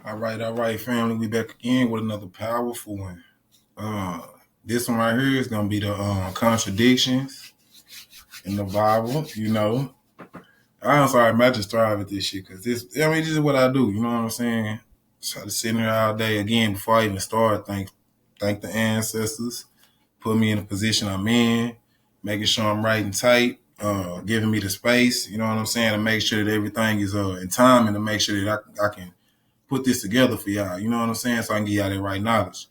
All right, family. We back again with another powerful one. Uh, this one right here is gonna be the contradictions in the Bible. I'm sorry, man, I just thrive at this shit because this is what I do. You know what I'm saying? Try to sit here all day again before I even start. Thank the ancestors, put me in the position I'm in, making sure I'm right and tight, giving me the space. You know what I'm saying, to make sure that everything is in time and to make sure that I can put this together for y'all. You know what I'm saying? So I can give y'all that right knowledge.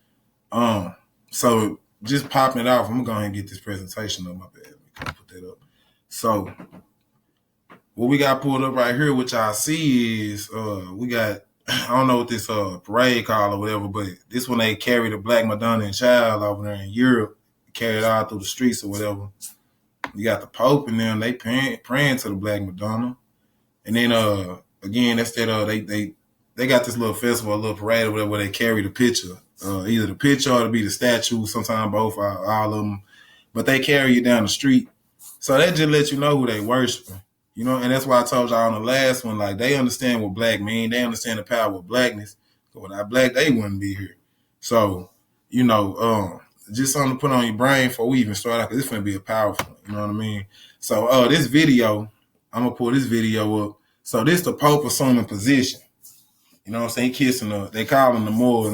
So just popping it off, I'm gonna go ahead and get this presentation up. My bad. Let me put that up. So what we got pulled up right here, which I see is we got I don't know what this parade called or whatever, but this one they carried a black Madonna and child over there in Europe, carried out through the streets or whatever. You got the Pope and them, they praying to the black Madonna. And then again, that's that they got this little festival, a little parade or whatever, where they carry the picture. Either the picture or to be the statue, sometimes both, all of them. But they carry you down the street. So that just lets you know who they worshiping. You know, and that's why I told y'all on the last one, like, they understand what black mean. They understand the power of blackness. So without black, they wouldn't be here. So, just something to put on your brain before we even start out, because it's going to be a powerful one. You know what I mean? So this video, I'm going to pull this video up. So this the Pope assuming position. You know what I'm saying? He kissing they call them the Moors.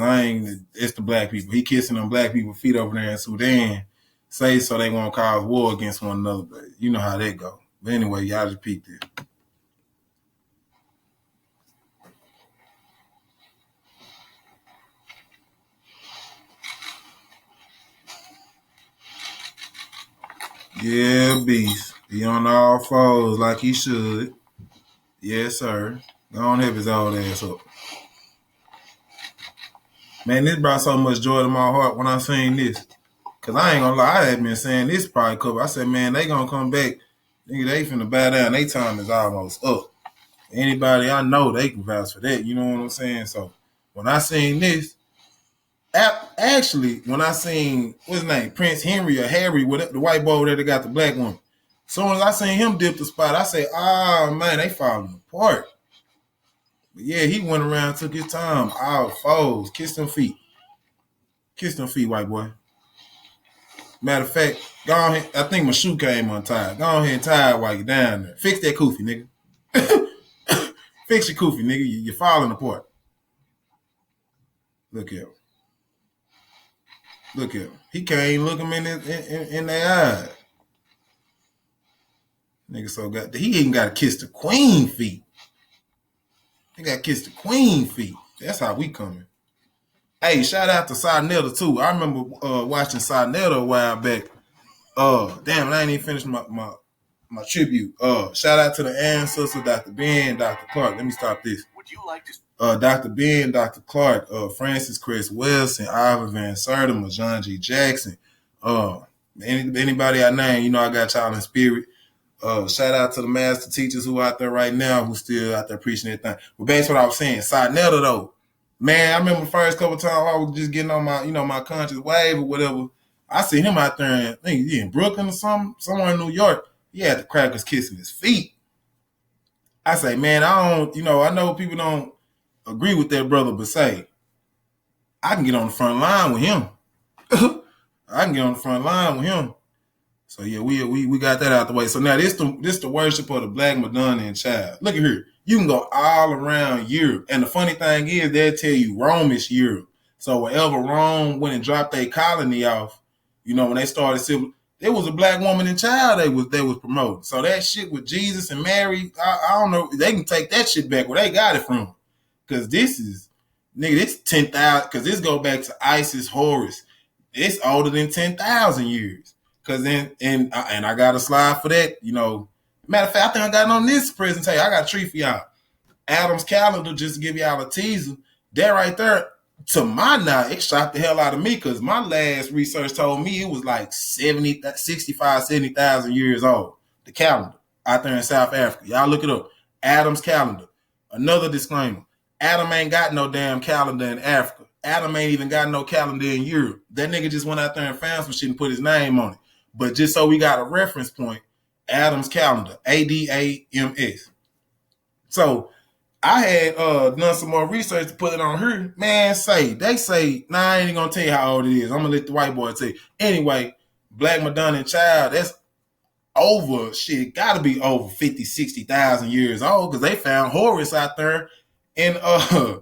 It's the black people. He kissing them black people feet over there in Sudan. Say so they won't cause war against one another. But you know how that go. But anyway, y'all just peep this. Yeah, beast. He on all fours like he should. Yes, sir. Go on, have his old ass up. Man, this brought so much joy to my heart when I seen this. Cause I ain't gonna lie, I had been saying this probably a couple. I said, man, they gonna come back. Nigga, they finna bow down. They time is almost up. Anybody I know, they can vouch for that. You know what I'm saying? So when I seen this, actually, when I seen, what's his name, Prince Henry or Harry, whatever, the white boy over there that got the black one. Soon as I seen him dip the spot, I said, man, they falling apart. But yeah, he went around, took his time, all foes, kissed them feet. Kiss them feet, white boy. Matter of fact, go ahead. I think my shoe came untied. Go ahead and tie it while you're down there. Fix that koofy, nigga. Fix your koofy, nigga. You're falling apart. Look at him. Look at him. He can't even look him in their eyes. Nigga, he even got to kiss the queen feet. He got to kiss the queen feet. That's how we coming. Hey, shout out to Sarnetta too. I remember watching Sarnetta a while back. Damn, I ain't even finished my tribute. Shout out to the ancestor, Dr. Ben, Dr. Clark. Let me stop this. Would you like to? Dr. Ben, Dr. Clark, Francis Chris Wilson, Ivor Van Sertima, John G. Jackson. Anybody I name, I got y'all in spirit. Shout out to the master teachers who out there right now, who still out there preaching that thing. But based on what I was saying, Sarnetta though. Man, I remember the first couple of times I was just getting on my, my conscious wave or whatever. I see him out there in, I think he in Brooklyn or somewhere in New York. He had the crackers kissing his feet. I say, man, I know people don't agree with that brother, but say, I can get on the front line with him. I can get on the front line with him. So yeah, we got that out the way. So now this the worship of the black Madonna and child. Look at here. You can go all around Europe. And the funny thing is, they'll tell you Rome is Europe. So wherever Rome went and dropped their colony off, when they started civil, there was a black woman and child they was promoting. So that shit with Jesus and Mary, I don't know, they can take that shit back where they got it from. Because this 10,000, because this go back to Isis, Horus. It's older than 10,000 years. Because then, and I got a slide for that, Matter of fact, I think I got on this presentation. I got a treat for y'all. Adam's calendar, just to give y'all a teaser. That right there, to my knowledge, it shocked the hell out of me because my last research told me it was like 70,000 years old. The calendar out there in South Africa. Y'all look it up. Adam's calendar. Another disclaimer. Adam ain't got no damn calendar in Africa. Adam ain't even got no calendar in Europe. That nigga just went out there and found some shit and put his name on it. But just so we got a reference point, Adam's calendar, ADAMS. So I had done some more research to put it on her. Man, they say, nah, I ain't gonna tell you how old it is. I'm gonna let the white boy tell you. Anyway, Black Madonna child, that's over shit, gotta be over 50, 60,000 years old, because they found Horus out there in uh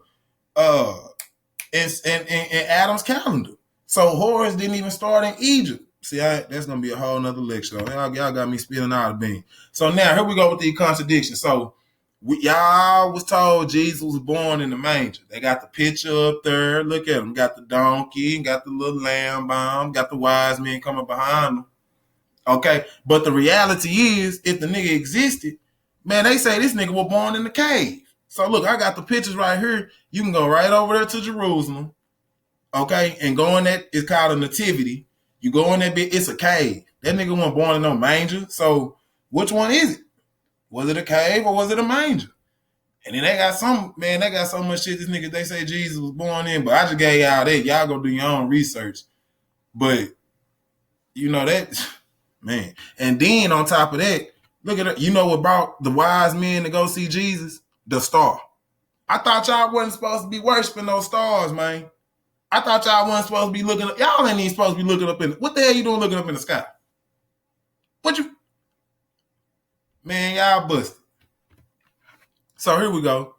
in Adam's calendar. So Horus didn't even start in Egypt. See, that's gonna be a whole nother lecture though. Y'all got me spilling out of beans. So now here we go with the contradictions. So y'all was told Jesus was born in the manger. They got the picture up there. Look at them. Got the donkey, got the little lamb bomb, got the wise men coming behind them. Okay, but the reality is, if the nigga existed, man, they say this nigga was born in the cave. So look, I got the pictures right here. You can go right over there to Jerusalem, okay, and go in that. It's called a nativity. You go in that bit. It's a cave. That nigga wasn't born in no manger. So which one is it? Was it a cave or was it a manger? And then they got so much shit. This nigga, they say Jesus was born in, but I just gave y'all that. Y'all go do your own research. But you know that. Man. And then on top of that, look at it. You know what brought the wise men to go see Jesus? The star. I thought y'all wasn't supposed to be worshiping those stars, man. I thought y'all wasn't supposed to be looking up. Y'all ain't even supposed to be looking up in. What the hell you doing looking up in the sky? What you? Man, y'all busted. So here we go.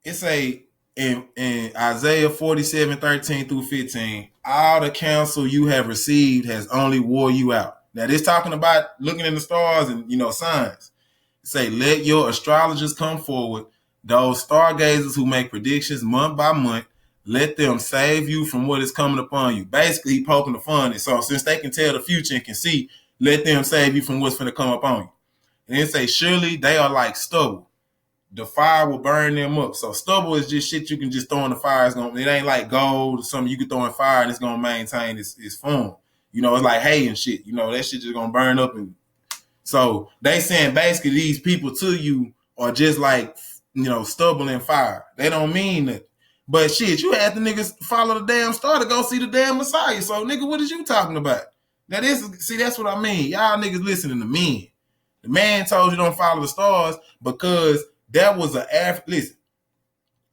It's in Isaiah 47:13-15, all the counsel you have received has only wore you out. Now, this talking about looking in the stars and, signs. Say, let your astrologers come forward, those stargazers who make predictions month by month, let them save you from what is coming upon you. Basically, he poking the fun. And so since they can tell the future and can see, let them save you from what's going to come upon you. And then say, surely they are like stubble. The fire will burn them up. So stubble is just shit you can just throw in the fire. It ain't like gold or something you can throw in fire and it's going to maintain its form. It's like hay and shit. That shit just going to burn up. And so they saying basically these people to you are just like, stubble and fire. They don't mean that. But shit, you had the niggas follow the damn star to go see the damn Messiah. So nigga, what is you talking about? That's what I mean. Y'all niggas listening to men. The man told you don't follow the stars because that was listen,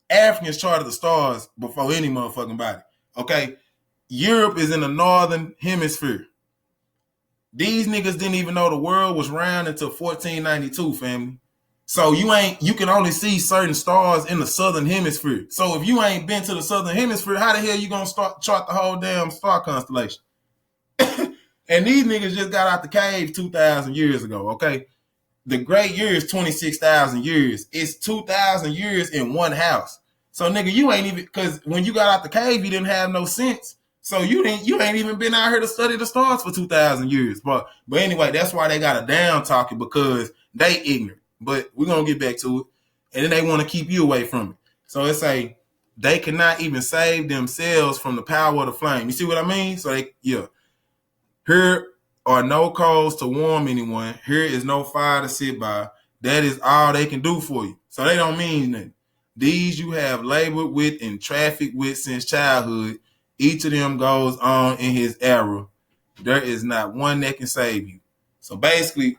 Africans charted the stars before any motherfucking body. Okay? Europe is in the northern hemisphere. These niggas didn't even know the world was round until 1492, family. So you can only see certain stars in the southern hemisphere. So if you ain't been to the southern hemisphere, how the hell you gonna chart the whole damn star constellation? And these niggas just got out the cave 2,000 years ago, okay? The great year is 26,000 years. It's 2,000 years in one house. So nigga, you ain't even, because when you got out the cave, you didn't have no sense. So you ain't even been out here to study the stars for 2,000 years. But anyway, that's why they got a down talking, because they ignorant. But we're gonna get back to it. And then they want to keep you away from it. So it's they cannot even save themselves from the power of the flame. You see what I mean? So here are no coals to warm anyone. Here is no fire to sit by. That is all they can do for you. So they don't mean nothing. These you have labored with and trafficked with since childhood. Each of them goes on in his era. There is not one that can save you. So basically,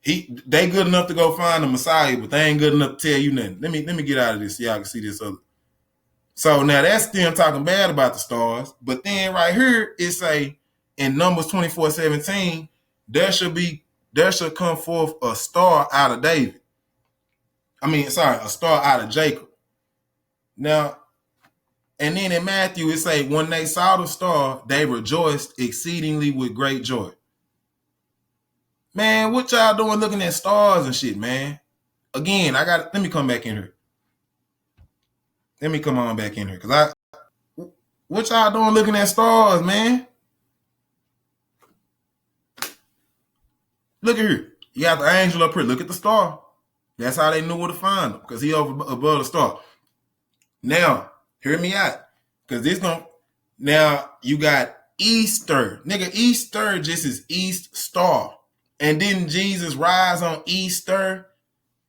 they good enough to go find the Messiah, but they ain't good enough to tell you nothing. Let me get out of this so y'all can see this other. So now that's them talking bad about the stars. But then right here, it say in Numbers 24:17, there shall come forth a star out of David. A star out of Jacob. Now, and then in Matthew, it say, when they saw the star, they rejoiced exceedingly with great joy. Man, what y'all doing looking at stars and shit, man? Again, let me come back in here. Let me come on back in here. Because what y'all doing looking at stars, man? Look at here. You got the angel up here. Look at the star. That's how they knew where to find him, because he above the star. Now, hear me out. Because now you got Easter. Nigga, Easter just is East Star. And didn't Jesus rise on Easter?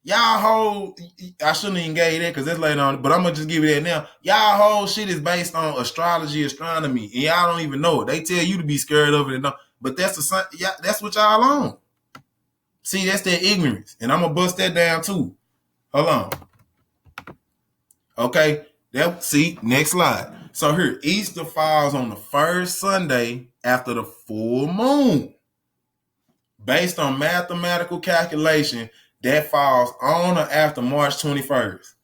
Y'all I shouldn't even gave that because that's later on, but I'm going to just give you that now. Y'all whole shit is based on astrology, astronomy, and y'all don't even know it. They tell you to be scared of it, but that's what y'all on. See, that's their ignorance. And I'm going to bust that down too. Hold on. Okay, next slide. So here, Easter falls on the first Sunday after the full moon. Based on mathematical calculation, that falls on or after March 21st.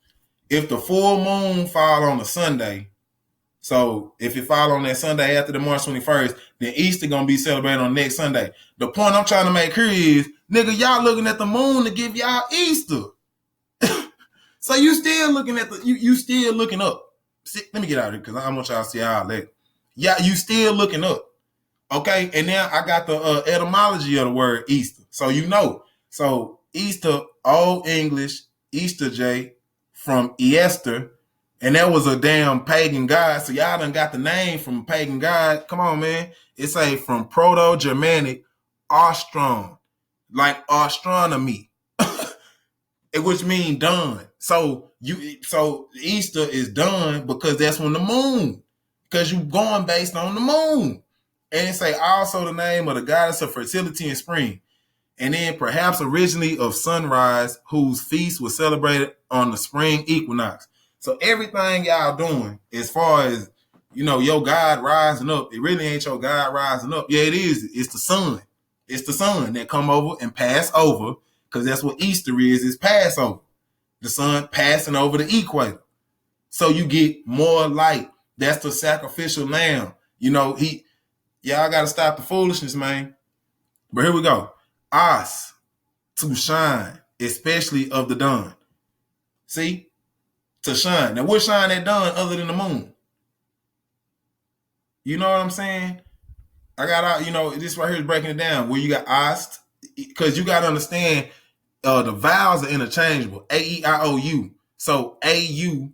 If the full moon fall on a Sunday, so if it fall on that Sunday after the March 21st, then Easter gonna be celebrated on next Sunday. The point I'm trying to make here is, nigga, y'all looking at the moon to give y'all Easter. So you still looking at you still looking up. See, let me get out of here because I want y'all to see how I let. Yeah, you still looking up. Okay, and now I got the etymology of the word Easter. So you know. So Easter, Old English, Easter J, from Easter, and that was a damn pagan god. So y'all done got the name from pagan god. Come on, man. It's a from Proto-Germanic Ostron, like astronomy, which means done. So Easter is done because that's when the moon, because you going based on the moon. And it say also the name of the goddess of fertility and spring. And then perhaps originally of sunrise, whose feast was celebrated on the spring equinox. So everything y'all doing as far as, your God rising up, it really ain't your God rising up. Yeah, it is. It's the sun. It's the sun that come over and pass over, because that's what Easter is Passover. The sun passing over the equator. So you get more light. That's the sacrificial lamb. Y'all got to stop the foolishness, man. But here we go. Us, to shine, especially of the dawn. See? To shine. Now, what shine that dawn other than the moon? You know what I'm saying? I got out, this right here is breaking it down. Where you got us, because you got to understand the vowels are interchangeable. A-E-I-O-U. So A-U-E-A,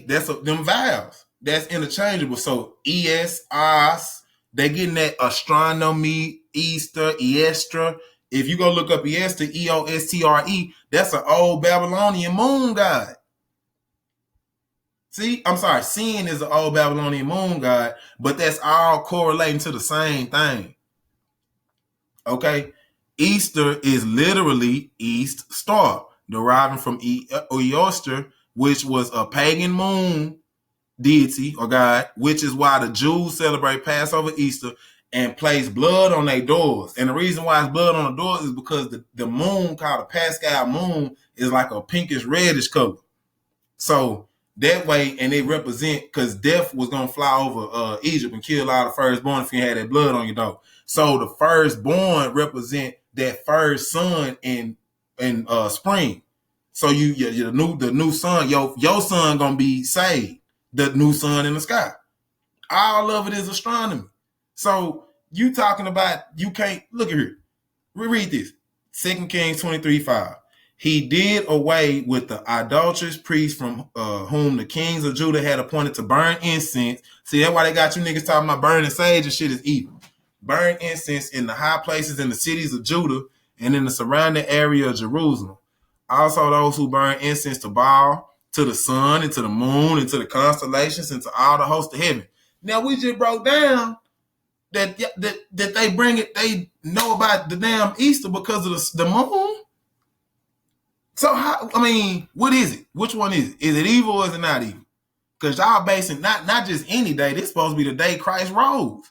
that's them vowels. That's interchangeable. So E-S, us, they getting that astronomy, Easter, Eostre. If you go look up Eostre, E-O-S-T-R-E, that's an old Babylonian moon god. See, I'm sorry, Sin is an old Babylonian moon god, but that's all correlating to the same thing. Okay? Easter is literally East Star, deriving from Eostre, which was a pagan moon deity or god, which is why the Jews celebrate Passover, Easter, and place blood on their doors. And the reason why it's blood on the doors is because the moon, called the Pascal moon, is like a pinkish reddish color. So that way, and they represent, because death was going to fly over Egypt and kill all the firstborn if you had that blood on your door. So the firstborn represent that first son in spring. So the new son, your son going to be saved. The new sun in the sky. All of it is astronomy. So you talking about, you can't, look at here. Reread this. 2 Kings 23:5. He did away with the idolatrous priests from whom the kings of Judah had appointed to burn incense. See, that's why they got you niggas talking about burning sage and shit is evil. Burn incense in the high places in the cities of Judah and in the surrounding area of Jerusalem. Also those who burn incense to Baal, to the sun, and to the moon, and to the constellations, and to all the hosts of heaven. Now, we just broke down that they bring it, they know about the damn Easter because of the moon. So, what is it? Which one is it? Is it evil or is it not evil? Because y'all basing not just any day, this is supposed to be the day Christ rose.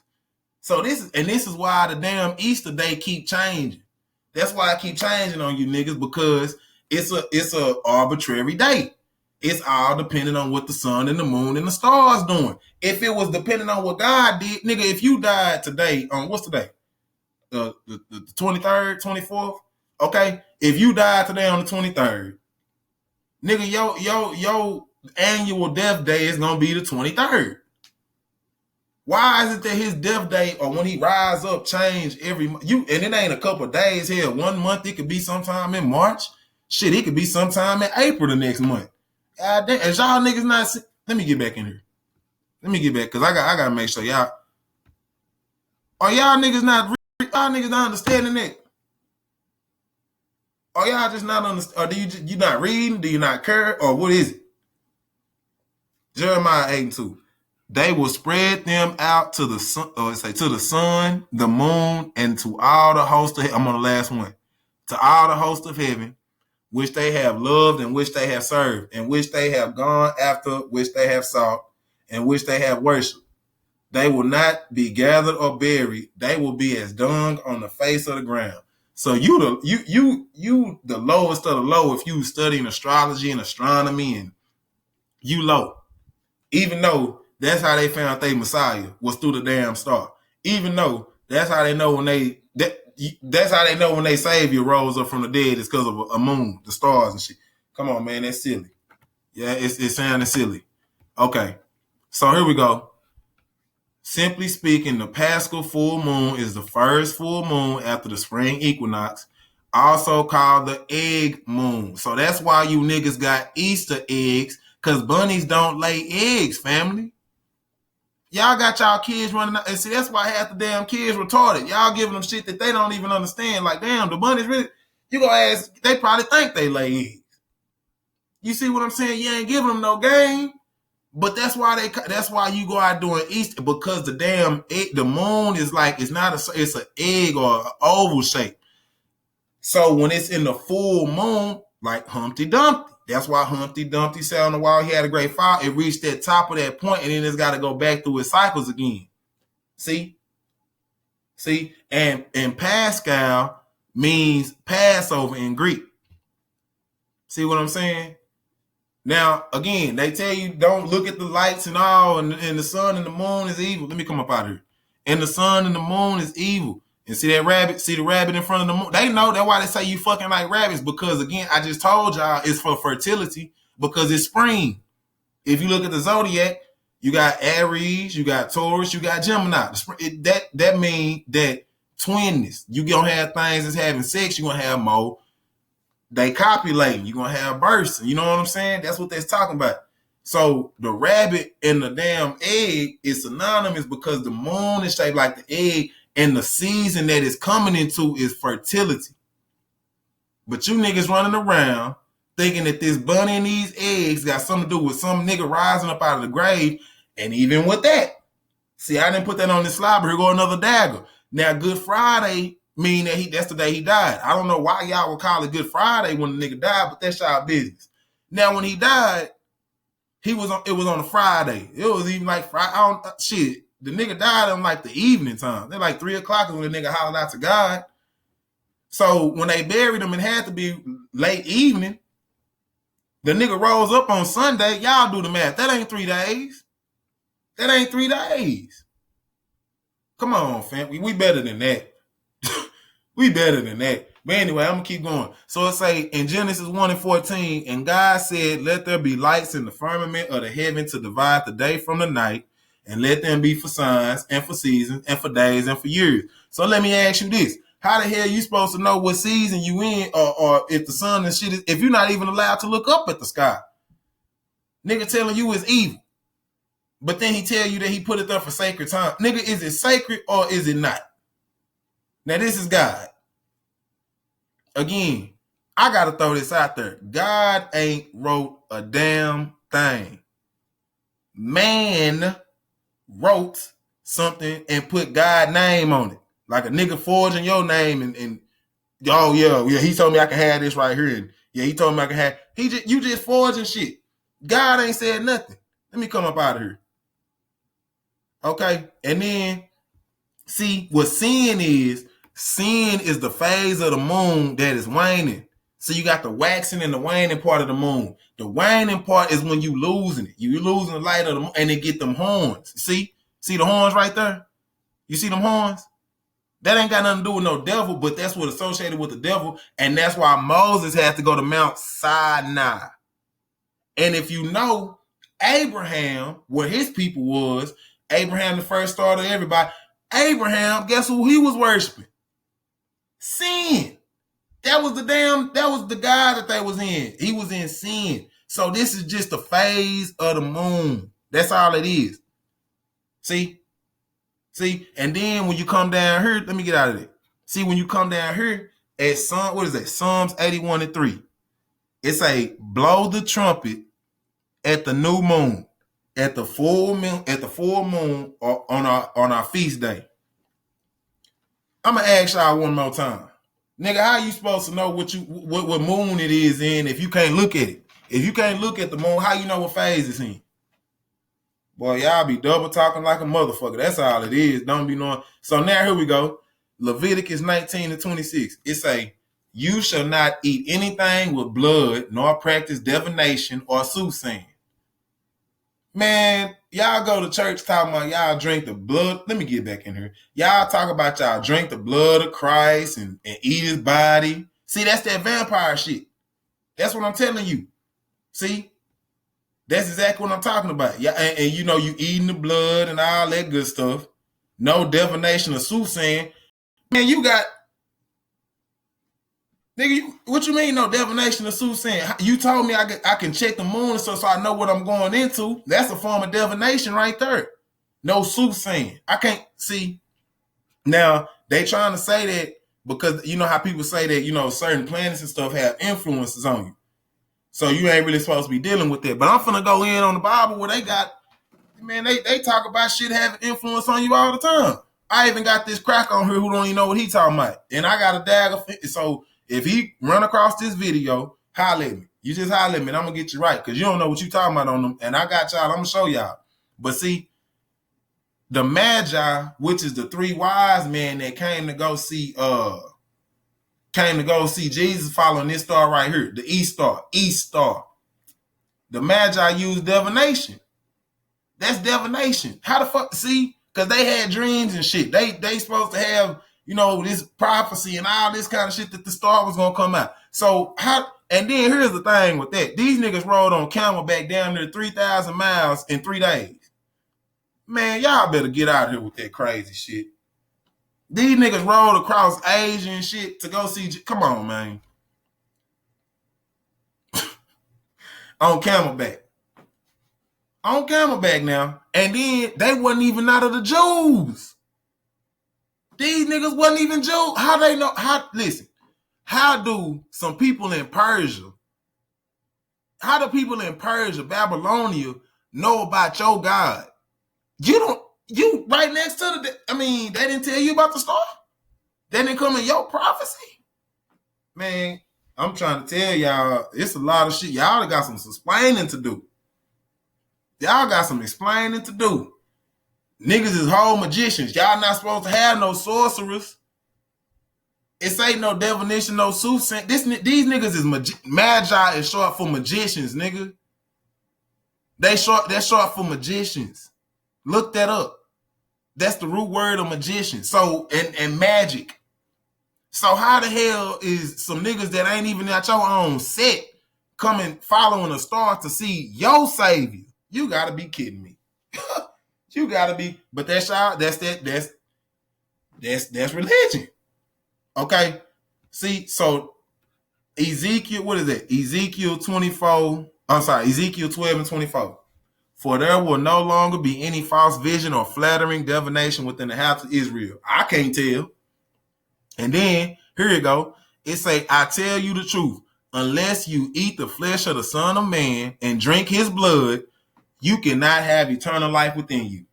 So this is why the damn Easter day keep changing. That's why I keep changing on you niggas, because it's a arbitrary date. It's all depending on what the sun and the moon and the stars doing. If it was depending on what God did, nigga, if you died today on what's today? The 23rd, 24th? Okay. If you died today on the 23rd, nigga, your annual death day is gonna be the 23rd. Why is it that his death day or when he rise up change every month? And it ain't a couple of days here. 1 month, it could be sometime in March. Shit, it could be sometime in April the next month. God damn, as y'all niggas not see, let me get back in here. Let me get back, because I gotta make sure y'all. Are y'all niggas not understanding that? Are y'all just not understand? Or do you not reading? Do you not care? Or what is it? Jeremiah 8:2. They will spread them out to the sun, to the sun, the moon, and to all the hosts of heaven. I'm on the last one. To all the hosts of heaven, which they have loved and which they have served, and which they have gone after, which they have sought, and which they have worshipped. They will not be gathered or buried. They will be as dung on the face of the ground. So you the lowest of the low if you studying astrology and astronomy, and you low. Even though that's how they found their Messiah was through the damn star. Even though that's how they know when that's how they know when their Savior rose up from the dead is because of a moon, the stars and shit. Come on, man, that's silly. Yeah, it's sounding silly. Okay, so here we go. Simply speaking, the Paschal full moon is the first full moon after the spring equinox, also called the egg moon. So that's why you niggas got Easter eggs, because bunnies don't lay eggs, family. Y'all got y'all kids running out. And see, that's why half the damn kids retarded. Y'all giving them shit that they don't even understand. Like, damn, the bunnies really, you gonna ask, they probably think they lay eggs. You see what I'm saying? You ain't giving them no game. But that's why you go out doing Easter, because the damn the moon is like, it's an egg or an oval shape. So when it's in the full moon, like Humpty Dumpty, that's why Humpty Dumpty sat on the wall. He had a great fall. It reached that top of that point, and then it's got to go back through its cycles again. See, and Pascal means Passover in Greek. See what I'm saying? Now, again, they tell you don't look at the lights and all, and the sun and the moon is evil. Let me come up out of here. And the sun and the moon is evil. And see that rabbit? See the rabbit in front of the moon? They know that's why they say you fucking like rabbits, because, again, I just told y'all it's for fertility because it's spring. If you look at the zodiac, you got Aries, you got Taurus, you got Gemini. That means that twinness. You gonna have things that's having sex, you're gonna have more. They copulating, you're gonna have births. You know what I'm saying? That's what they're talking about. So the rabbit and the damn egg is synonymous because the moon is shaped like the egg, and the season that it's coming into is fertility. But you niggas running around thinking that this bunny and these eggs got something to do with some nigga rising up out of the grave. And even with that, see, I didn't put that on this slide, but here go another dagger. Now, Good Friday mean that that's the day he died. I don't know why y'all would call it Good Friday when the nigga died, but that's y'all business. Now, when he died, it was on a Friday. It was even like Friday. Shit, the nigga died on like the evening time. They're like 3 o'clock when the nigga hollered out to God. So when they buried him, it had to be late evening. The nigga rose up on Sunday. Y'all do the math. That ain't 3 days. That ain't 3 days. Come on, fam. We better than that. We better than that. But anyway, I'm going to keep going. So it say in Genesis 1:14, and God said, let there be lights in the firmament of the heaven to divide the day from the night, and let them be for signs and for seasons and for days and for years. So let me ask you this. How the hell are you supposed to know what season you in, or if the sun and shit is, if you're not even allowed to look up at the sky? Nigga telling you it's evil. But then he tell you that he put it there for sacred time. Nigga, is it sacred or is it not? Now, this is God. Again, I got to throw this out there. God ain't wrote a damn thing. Man wrote something and put God's name on it. Like a nigga forging your name and oh, yeah, he told me I can have this right here. And yeah, he told me I can have. You just forging shit. God ain't said nothing. Let me come up out of here. Okay? And then, see, what sin is the phase of the moon that is waning. So you got the waxing and the waning part of the moon. The waning part is when you losing it. You losing the light of the moon, and they get them horns. See the horns right there? You see them horns? That ain't got nothing to do with no devil, but that's what associated with the devil. And that's why Moses had to go to Mount Sinai. And if you know Abraham, where his people was, Abraham the first starter of everybody. Abraham, guess who he was worshiping? Sin. That was the guy that they was in. He was in sin. So this is just a phase of the moon. That's all it is. See? And then when you come down here, let me get out of it. See, when you come down here at Psalms 81:3. It say, blow the trumpet at the new moon, at the full moon on our feast day. I'm gonna ask y'all one more time. Nigga, how you supposed to know what moon it is in if you can't look at it? If you can't look at the moon, how you know what phase it's in? Boy, y'all be double talking like a motherfucker. That's all it is. Don't be knowing. So now here we go. Leviticus 19:26. It say, you shall not eat anything with blood, nor practice divination or soothsaying. Man, y'all go to church talking about y'all drink the blood. Let me get back in here. Y'all talk about y'all drink the blood of Christ and eat his body. See, that's that vampire shit. That's what I'm telling you. See? That's exactly what I'm talking about. Yeah, and you know, you eating the blood and all that good stuff. No divination or soothsaying. Man, you got nigga. What you mean no divination or soothsaying? You told me I can check the moon so I know what I'm going into. That's a form of divination right there. No soothsaying. I can't see. Now they trying to say that because you know how people say that, you know, certain planets and stuff have influences on you. So you ain't really supposed to be dealing with that. But I'm finna go in on the Bible where they got, man, they talk about shit having influence on you all the time. I even got this crack on here who don't even know what he talking about. And I got a dagger. So if he run across this video, holler at me. You just holler at me and I'm gonna get you right. Cause you don't know what you talking about on them. And I got y'all, I'm gonna show y'all. But see, the Magi, which is the three wise men that came to go see Jesus following this star right here, the East Star. The Magi used divination. That's divination. How the fuck? See, because they had dreams and shit. They supposed to have, you know, this prophecy and all this kind of shit that the star was gonna come out. So how? And then here's the thing with that: these niggas rode on camelback down there 3,000 miles in 3 days. Man, y'all better get out of here with that crazy shit. These niggas rode across Asia and shit to go see. Come on, man. On camelback. On camelback now. And then they wasn't even out of the Jews. These niggas wasn't even Jews. How they know? Listen, how do some people in Persia, how do people in Persia, Babylonia, know about your God? You right next to they didn't tell you about the star? They didn't come in your prophecy? Man, I'm trying to tell y'all, it's a lot of shit. Y'all got some explaining to do. Y'all got some explaining to do. Niggas is whole magicians. Y'all not supposed to have no sorcerers. It ain't no divination, no soothsaying. These niggas is magi is short for magicians, nigga. That's short for magicians. Look that up. That's the root word of magician. So, and magic. So how the hell is some niggas that ain't even at your own set coming following a star to see your savior? You gotta be kidding me. You gotta be, but that's religion. Okay. See, so Ezekiel, what is that? Ezekiel 12 and 24. For there will no longer be any false vision or flattering divination within the house of Israel. I can't tell. And then, here you go. It say, I tell you the truth. Unless you eat the flesh of the Son of Man and drink his blood, you cannot have eternal life within you.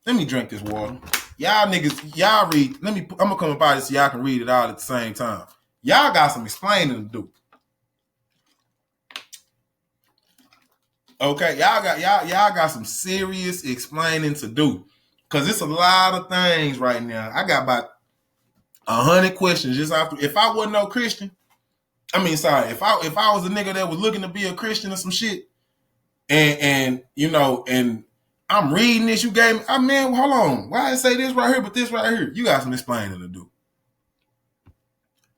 Let me drink this water. Y'all niggas, y'all read. I'm going to come about this so y'all can read it all at the same time. Y'all got some explaining to do. Okay, y'all got some serious explaining to do, cause it's a lot of things right now. I got about 100 questions just after. If I wasn't no Christian, if I was a nigga that was looking to be a Christian or some shit, and you know, and I'm reading this you gave me, hold on, why I say this right here, but this right here, you got some explaining to do.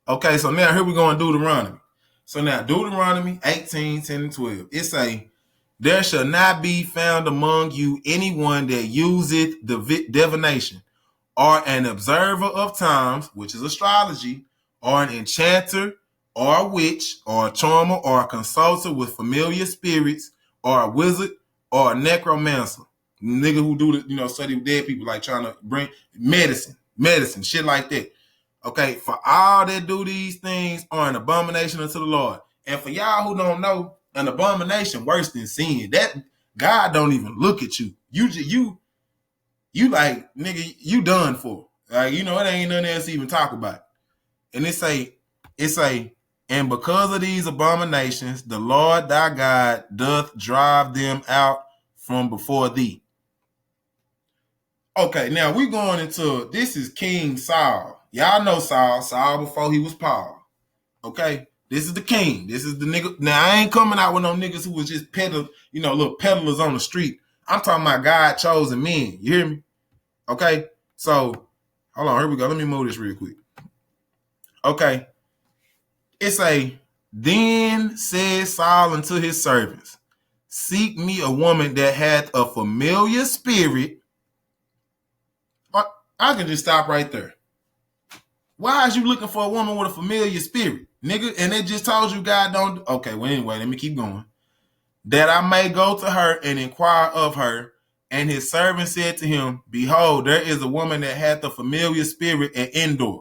Okay, so now here we go and Deuteronomy. So now Deuteronomy 18, 10, and 12. It say, there shall not be found among you anyone that useth divination, or an observer of times, which is astrology, or an enchanter, or a witch, or a charmer, or a consulter with familiar spirits, or a wizard, or a necromancer. Nigga who do the, study with dead people, like trying to bring medicine, shit like that. Okay, for all that do these things are an abomination unto the Lord. And for y'all who don't know, an abomination worse than sin. That God don't even look at you. You like, nigga, you done for. Like, it ain't nothing else to even talk about. And it say, and because of these abominations, the Lord thy God doth drive them out from before thee. Okay, now we going into, this is King Saul. Y'all know Saul before he was Paul. Okay, this is the king. This is the nigga. Now I ain't coming out with no niggas who was just little peddlers on the street. I'm talking about God chosen men. You hear me? Okay, so hold on, here we go. Let me move this real quick. Okay, it's then said Saul unto his servants, seek me a woman that hath a familiar spirit. I can just stop right there. Why is you looking for a woman with a familiar spirit, nigga? And they just told you God don't. Okay, well anyway, let me keep going. That I may go to her and inquire of her. And his servant said to him, behold, there is a woman that hath a familiar spirit at Endor.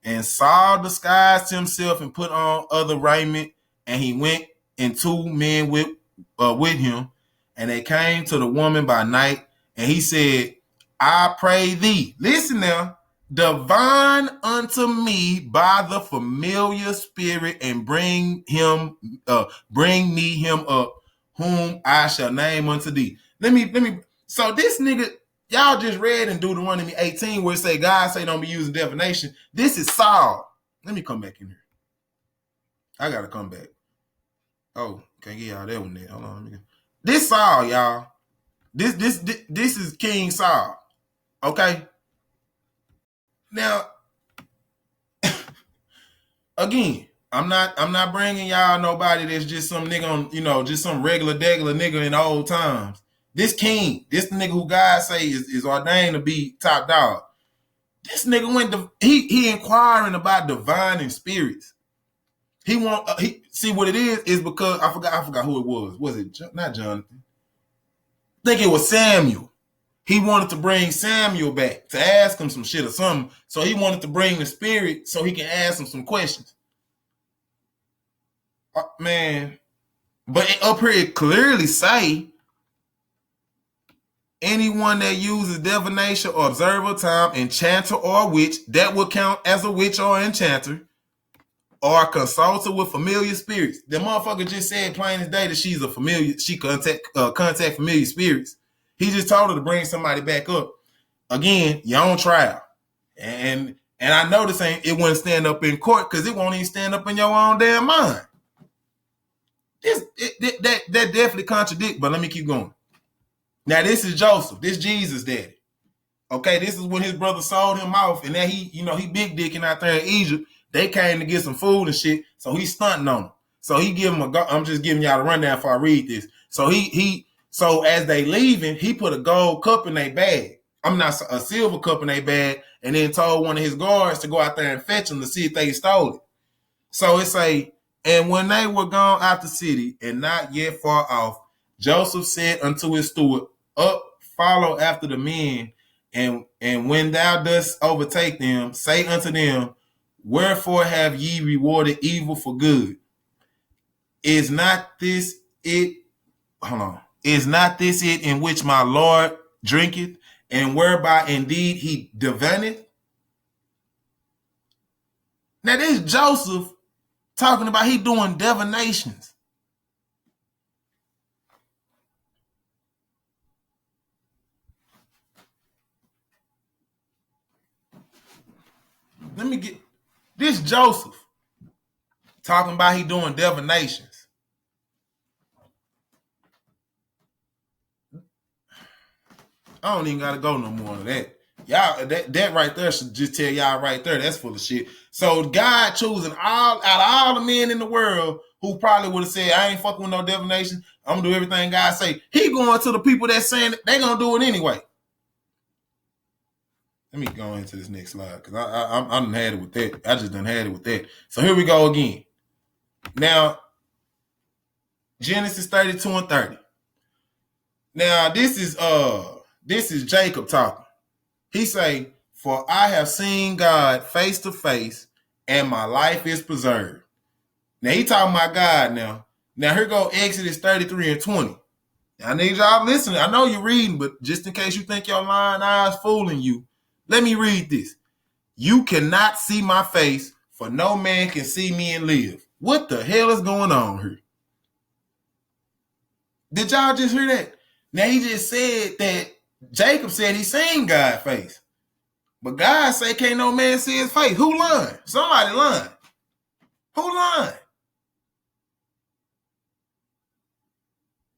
And Saul disguised himself and put on other raiment, and he went, and 2 men with him, and they came to the woman by night, and he said, I pray thee, listen now, divine unto me by the familiar spirit, and bring me him up, whom I shall name unto thee. Let me. So this nigga, y'all just read in Deuteronomy 18 where it say God say don't be using divination. This is Saul. Let me come back in here. I gotta come back. Oh, can't get y'all that one there. Hold on. This Saul, y'all. This is King Saul. Okay. Now, again, I'm not bringing y'all nobody that's just some nigga on, just some regular nigga in the old times. This king, this nigga who God say is ordained to be top dog. This nigga went to he inquiring about divine and spirits. He see what it is because I forgot who it was. Was it not Jonathan? I think it was Samuel. He wanted to bring Samuel back to ask him some shit or something. So he wanted to bring the spirit so he can ask him some questions. Man, but up here it clearly say anyone that uses divination or observer time, enchanter or witch, that will count as a witch or enchanter, or consulter with familiar spirits. The motherfucker just said plain as day that she's a familiar, she contact familiar spirits. He just told her to bring somebody back up. Again, you're on trial. And I know this it wouldn't stand up in court because it won't even stand up in your own damn mind. That definitely contradicts, but let me keep going. Now, this is Joseph. This Jesus daddy. Okay, this is when his brother sold him off, and then he big dicking out there in Egypt. They came to get some food and shit, so he's stunting on them. So he give him I'm just giving y'all a rundown before I read this. So so as they leaving, he put a gold cup in their bag. A silver cup in their bag, and then told one of his guards to go out there and fetch them to see if they stole it. So it and when they were gone out the city and not yet far off, Joseph said unto his steward, up, follow after the men, and when thou dost overtake them, say unto them, wherefore have ye rewarded evil for good? Is not this it? Hold on. Is not this it in which my Lord drinketh, and whereby indeed he divineth? Now this Joseph talking about he doing divinations. Let me get this Joseph talking about he doing divinations. I don't even gotta go no more to that. Y'all, that right there should just tell y'all right there that's full of shit. So God choosing out of all the men in the world who probably would have said, I ain't fucking with no divination, I'm gonna do everything God say. He going to the people that's saying they gonna do it anyway. Let me go into this next slide because I done had it with that. I just done had it with that. So here we go again. Now, Genesis 32 and 30. Now this is Jacob talking. He say, for I have seen God face to face, and my life is preserved. Now he talking about God now. Now here go Exodus 33 and 20. I need y'all listening. I know you're reading, but just in case you think your lying eyes fooling you, let me read this. You cannot see my face, for no man can see me and live. What the hell is going on here? Did y'all just hear that? Now he just said that Jacob said he seen God's face. But God say can't no man see his face. Who lying? Somebody lying. Who lying?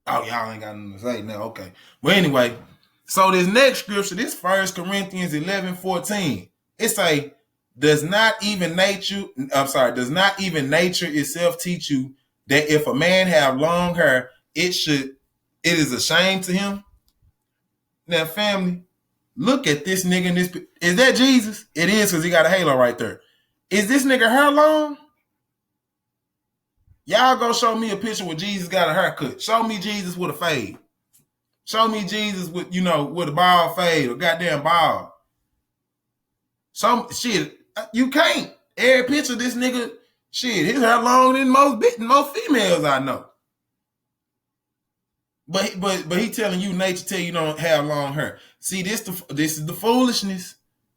Oh, y'all ain't got nothing to say now. Okay. Well, anyway, so this next scripture, this 1 Corinthians 11:14, it say, does not even nature itself teach you that if a man have long hair, it is a shame to him? Now, family, look at this nigga in this. Is that Jesus? It is, because he got a halo right there. Is this nigga hair long? Y'all go show me a picture where Jesus got a haircut. Show me Jesus with a fade. Show me Jesus with, with a bald fade or goddamn bald. Shit, you can't. Every picture of this nigga, shit, his hair longer than most females I know. But he telling you nature tell you don't have long hair. See, this is the foolishness.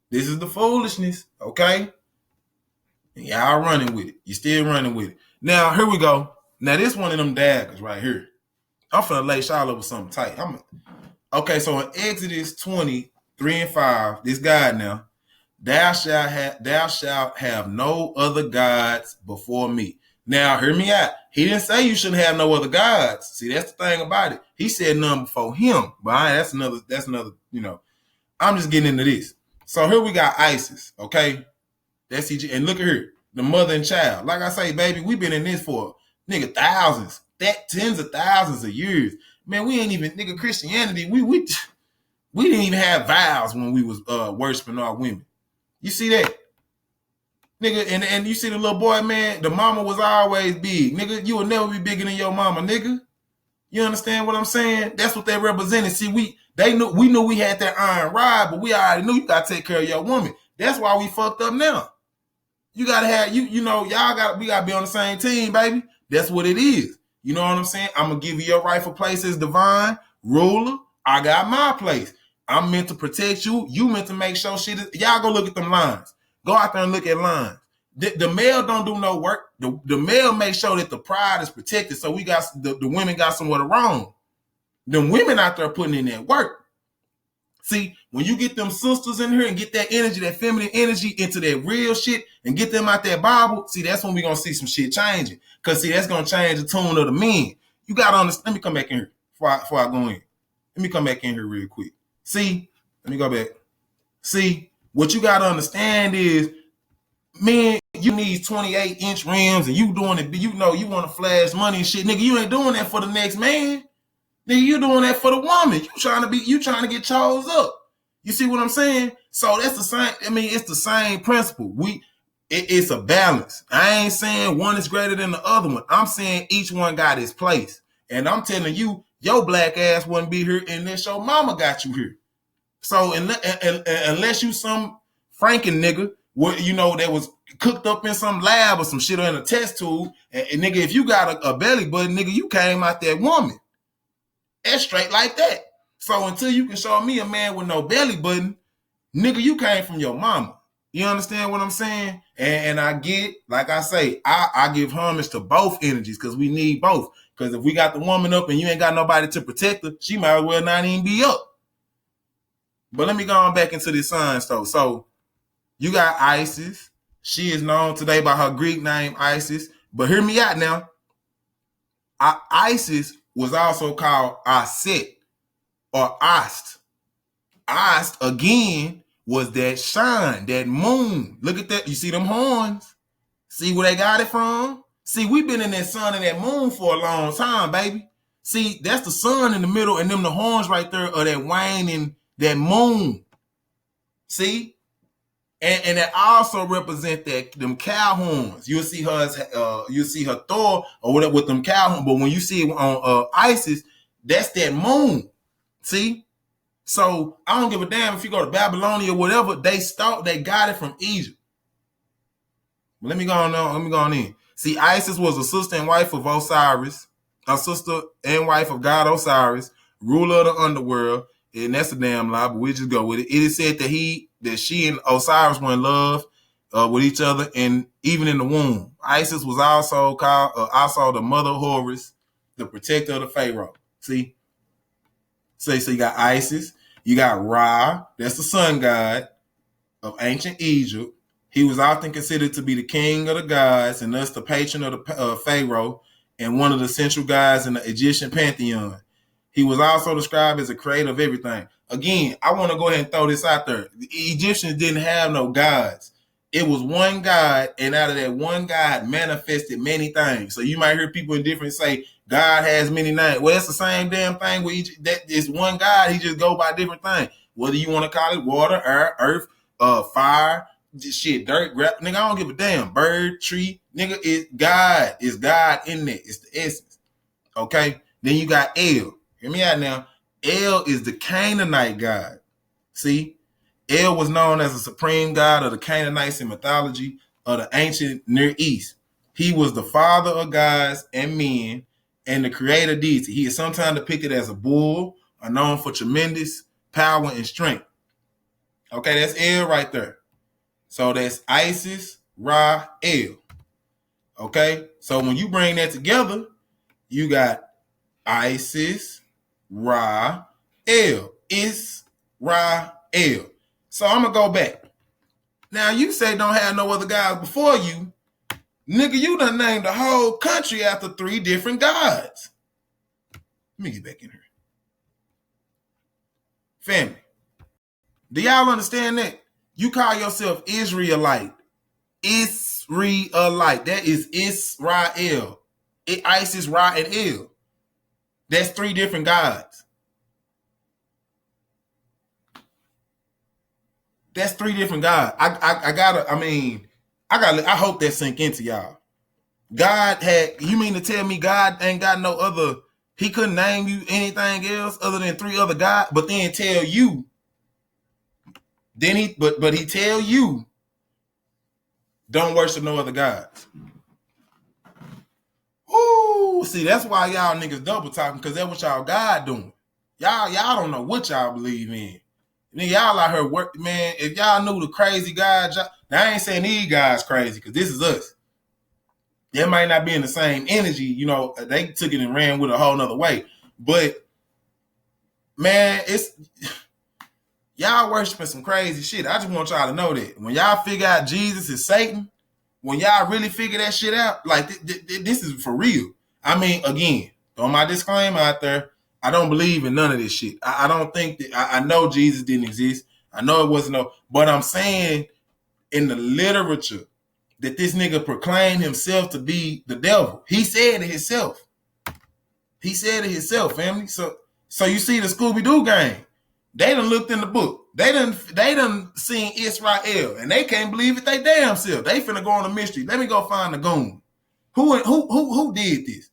This is the foolishness, okay? And y'all running with it. You still running with it. Now, here we go. Now, this one of them daggers right here. I'm finna lay y'all over something tight. Okay, so in Exodus 20:3-5, this God now, thou shalt have no other gods before me. Now, hear me out. He didn't say you shouldn't have no other gods. See, that's the thing about it. He said none before him. But that's another, I'm just getting into this. So here we got ISIS, okay? That's CG. And look at here, the mother and child. Like I say, baby, we've been in this for, nigga, thousands, tens of thousands of years. Man, we ain't even, nigga, Christianity, we didn't even have vows when we was worshiping our women. You see that? Nigga, and you see the little boy, man, the mama was always big. Nigga, you will never be bigger than your mama, nigga. You understand what I'm saying? That's what they represented. See, we knew we had that iron rod, but we already knew you gotta take care of your woman. That's why we fucked up now. You gotta have, we gotta be on the same team, baby. That's what it is. You know what I'm saying? I'm gonna give you your rightful place as divine ruler. I got my place. I'm meant to protect you. You meant to make sure shit is, y'all go look at them lines. Go out there and look at lines. The male don't do no work. The male makes sure that the pride is protected. So we got the women got somewhere to roam. Them women out there putting in that work. See, when you get them sisters in here and get that energy, that feminine energy into that real shit and get them out that Bible, see, that's when we're going to see some shit changing. Because, see, that's going to change the tune of the men. You got to understand. Let me come back in here before I go in. Let me come back in here real quick. See, let me go back. See, what you got to understand is, man, you need 28-inch rims and you doing it, you want to flash money and shit. Nigga, you ain't doing that for the next man. Nigga, you doing that for the woman. You trying to get chose up. You see what I'm saying? So that's the same. I mean, it's the same principle. It's a balance. I ain't saying one is greater than the other one. I'm saying each one got its place. And I'm telling you, your black ass wouldn't be here unless your mama got you here. So unless you some Franken nigga, that was cooked up in some lab or some shit or in a test tube, and nigga, if you got a belly button, nigga, you came out that woman. That's straight like that. So until you can show me a man with no belly button, nigga, you came from your mama. You understand what I'm saying? And I get, like I say, I give homage to both energies because we need both. Because if we got the woman up and you ain't got nobody to protect her, she might as well not even be up. But let me go on back into this science though. So you got Isis. She is known today by her Greek name, Isis. But hear me out now. Isis was also called Aset or Ast. Ast, again, was that shine, that moon. Look at that. You see them horns? See where they got it from? See, we've been in that sun and that moon for a long time, baby. See, that's the sun in the middle and them the horns right there are that waning, that moon. See? And that also represent them cow horns. You'll see her Thor or whatever with them cow horns. But when you see it on Isis, that's that moon. See? So I don't give a damn if you go to Babylonia or whatever. They got it from Egypt. But let me go on in. See, Isis was a sister and wife of Osiris, a sister and wife of God Osiris, ruler of the underworld. and that's a damn lie, but we'll just go with it. It is said that she and Osiris were in love with each other, and even in the womb. Isis was also called also the mother of Horus, the protector of the Pharaoh. See? So you got Isis, you got Ra, that's the sun god of ancient Egypt. He was often considered to be the king of the gods and thus the patron of the Pharaoh and one of the central gods in the Egyptian pantheon. He was also described as a creator of everything. Again, I want to go ahead and throw this out there. The Egyptians didn't have no gods. It was one God, and out of that one God manifested many things. So you might hear people in different say, God has many names. Well, it's the same damn thing with each. That is one God. He just go by different things. Whether you want to call it water, air, earth, fire, shit, dirt, nigga, I don't give a damn. Bird, tree, nigga, is God. Is God in there. It's the essence. Okay? Then you got El. Hear me out now. El is the Canaanite God. See? El was known as the supreme god of the Canaanites in mythology of the ancient Near East. He was the father of gods and men and the creator deity. He is sometimes depicted as a bull or known for tremendous power and strength. Okay, that's El right there. So that's Isis, Ra, El. Okay, so when you bring that together, you got Isis, Ra, El. Israel. So I'm going to go back. Now, you say don't have no other gods before you. Nigga, you done named the whole country after 3 different gods. Let me get back in here. Family, do y'all understand that? You call yourself Israelite. Israelite. That is Israel. Isis, Ra, and El. That's 3 different gods. That's 3 different gods. I hope that sink into y'all. God had, you mean to tell me God ain't got no other, he couldn't name you anything else other than 3 other gods, but then tell you, but he tell you, don't worship no other gods. Ooh, see, that's why y'all niggas double talking, because that's what y'all God doing. Y'all don't know what y'all believe in. Nigga, y'all out here work, man. If y'all knew the crazy guys, now I ain't saying these guys crazy, because this is us. They might not be in the same energy, you know. They took it and ran with a whole nother way. But man, it's y'all worshiping some crazy shit. I just want y'all to know that when y'all figure out Jesus is Satan, when y'all really figure that shit out, like this is for real. I mean, again, throw my disclaimer out there. I don't believe in none of this shit. I don't think that I know Jesus didn't exist. I know it wasn't no, but I'm saying in the literature that this nigga proclaimed himself to be the devil. He said it himself. He said it himself, family. So you see the Scooby-Doo gang. They done looked in the book. They done seen Israel, and they can't believe it they damn self. They finna go on a mystery. Let me go find the goon. Who did this?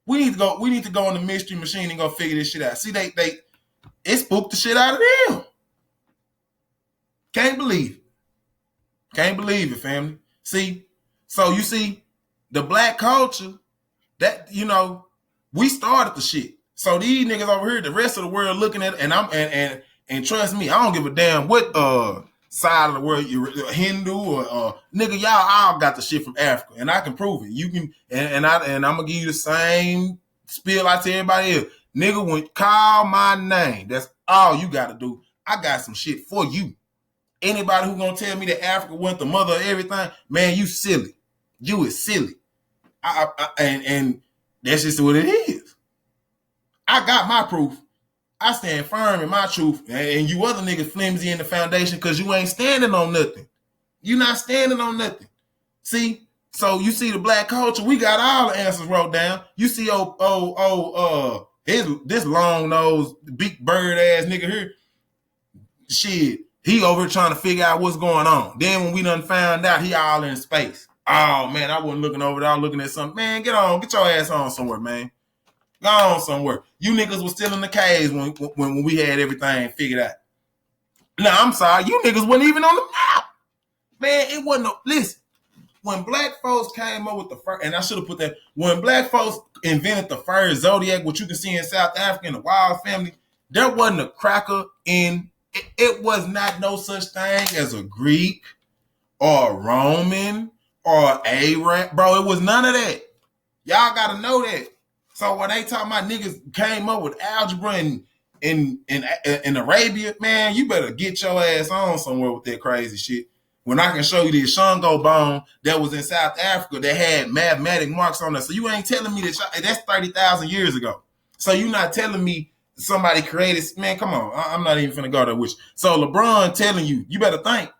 We need to go on the mystery machine and go figure this shit out. See, it spooked the shit out of them. Can't believe it, family. See, so you see, the black culture, that, you know, we started the shit. So these niggas over here, the rest of the world looking at it, and trust me, I don't give a damn what side of the world you're Hindu or nigga, y'all all got the shit from Africa, and I can prove it. You can, and I'm gonna give you the same spiel I tell everybody else. Nigga, when call my name, that's all you gotta do. I got some shit for you. Anybody who gonna tell me that Africa wasn't the mother of everything, man, you silly. You is silly. And that's just what it is. I got my proof. I stand firm in my truth, and you other niggas flimsy in the foundation because you ain't standing on nothing. You not standing on nothing. See? So you see the black culture, we got all the answers wrote down. You see this long nosed big bird ass nigga here. Shit, he over here trying to figure out what's going on. Then when we done found out, he all in space. Oh man, I wasn't looking over there, I was looking at something. Man, get your ass on somewhere, man. Go on somewhere. You niggas was still in the caves when we had everything figured out. No, I'm sorry. You niggas wasn't even on the map. Man, it wasn't listen. When black folks came up with the first, and I should have put that, when black folks invented the first zodiac, what you can see in South Africa in the wild family, There wasn't a cracker in it was not no such thing as a Greek or a Roman or Arab. Bro, it was none of that. Y'all gotta know that. So when they talking about niggas came up with algebra in Arabia, man, you better get your ass on somewhere with that crazy shit. When I can show you the Shango bone that was in South Africa that had mathematic marks on it. So you ain't telling me that's 30,000 years ago. So you not telling me somebody created, man, come on. I'm not even finna go there with you. So LeBron telling you, you better think,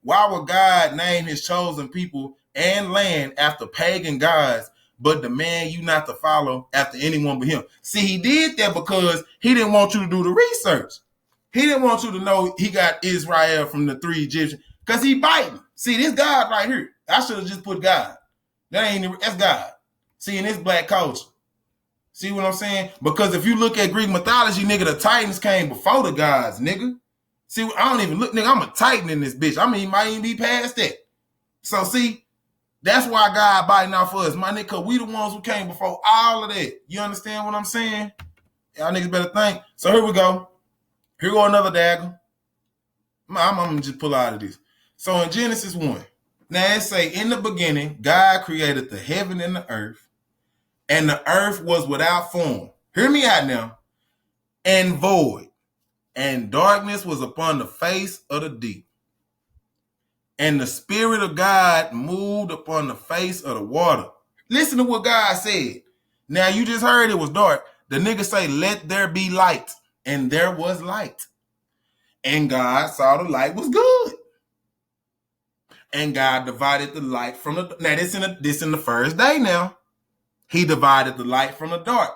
why would God name his chosen people and land after pagan gods, but demand you not to follow after anyone but him? See, he did that because he didn't want you to do the research. He didn't want you to know he got Israel from the 3 Egyptians because he biting. See, this God right here, I should have just put God. That's God. See, in this black culture. See what I'm saying? Because if you look at Greek mythology, nigga, the Titans came before the gods, nigga. See, I don't even look, nigga, I'm a Titan in this bitch. I mean, might even be past that. So, see, that's why God biting out for us, my nigga, because we the ones who came before all of that. You understand what I'm saying? Y'all niggas better think. So, here we go. Here go another dagger. I'm going to just pull out of this. So, in Genesis 1, now it say, in the beginning, God created the heaven and the earth was without form. Hear me out now. And void. And darkness was upon the face of the deep. And the Spirit of God moved upon the face of the water. Listen to what God said. Now, you just heard it was dark. The nigga say, let there be light. And there was light. And God saw the light was good. And God divided the light from the... Now, this in the first day now. He divided the light from the dark.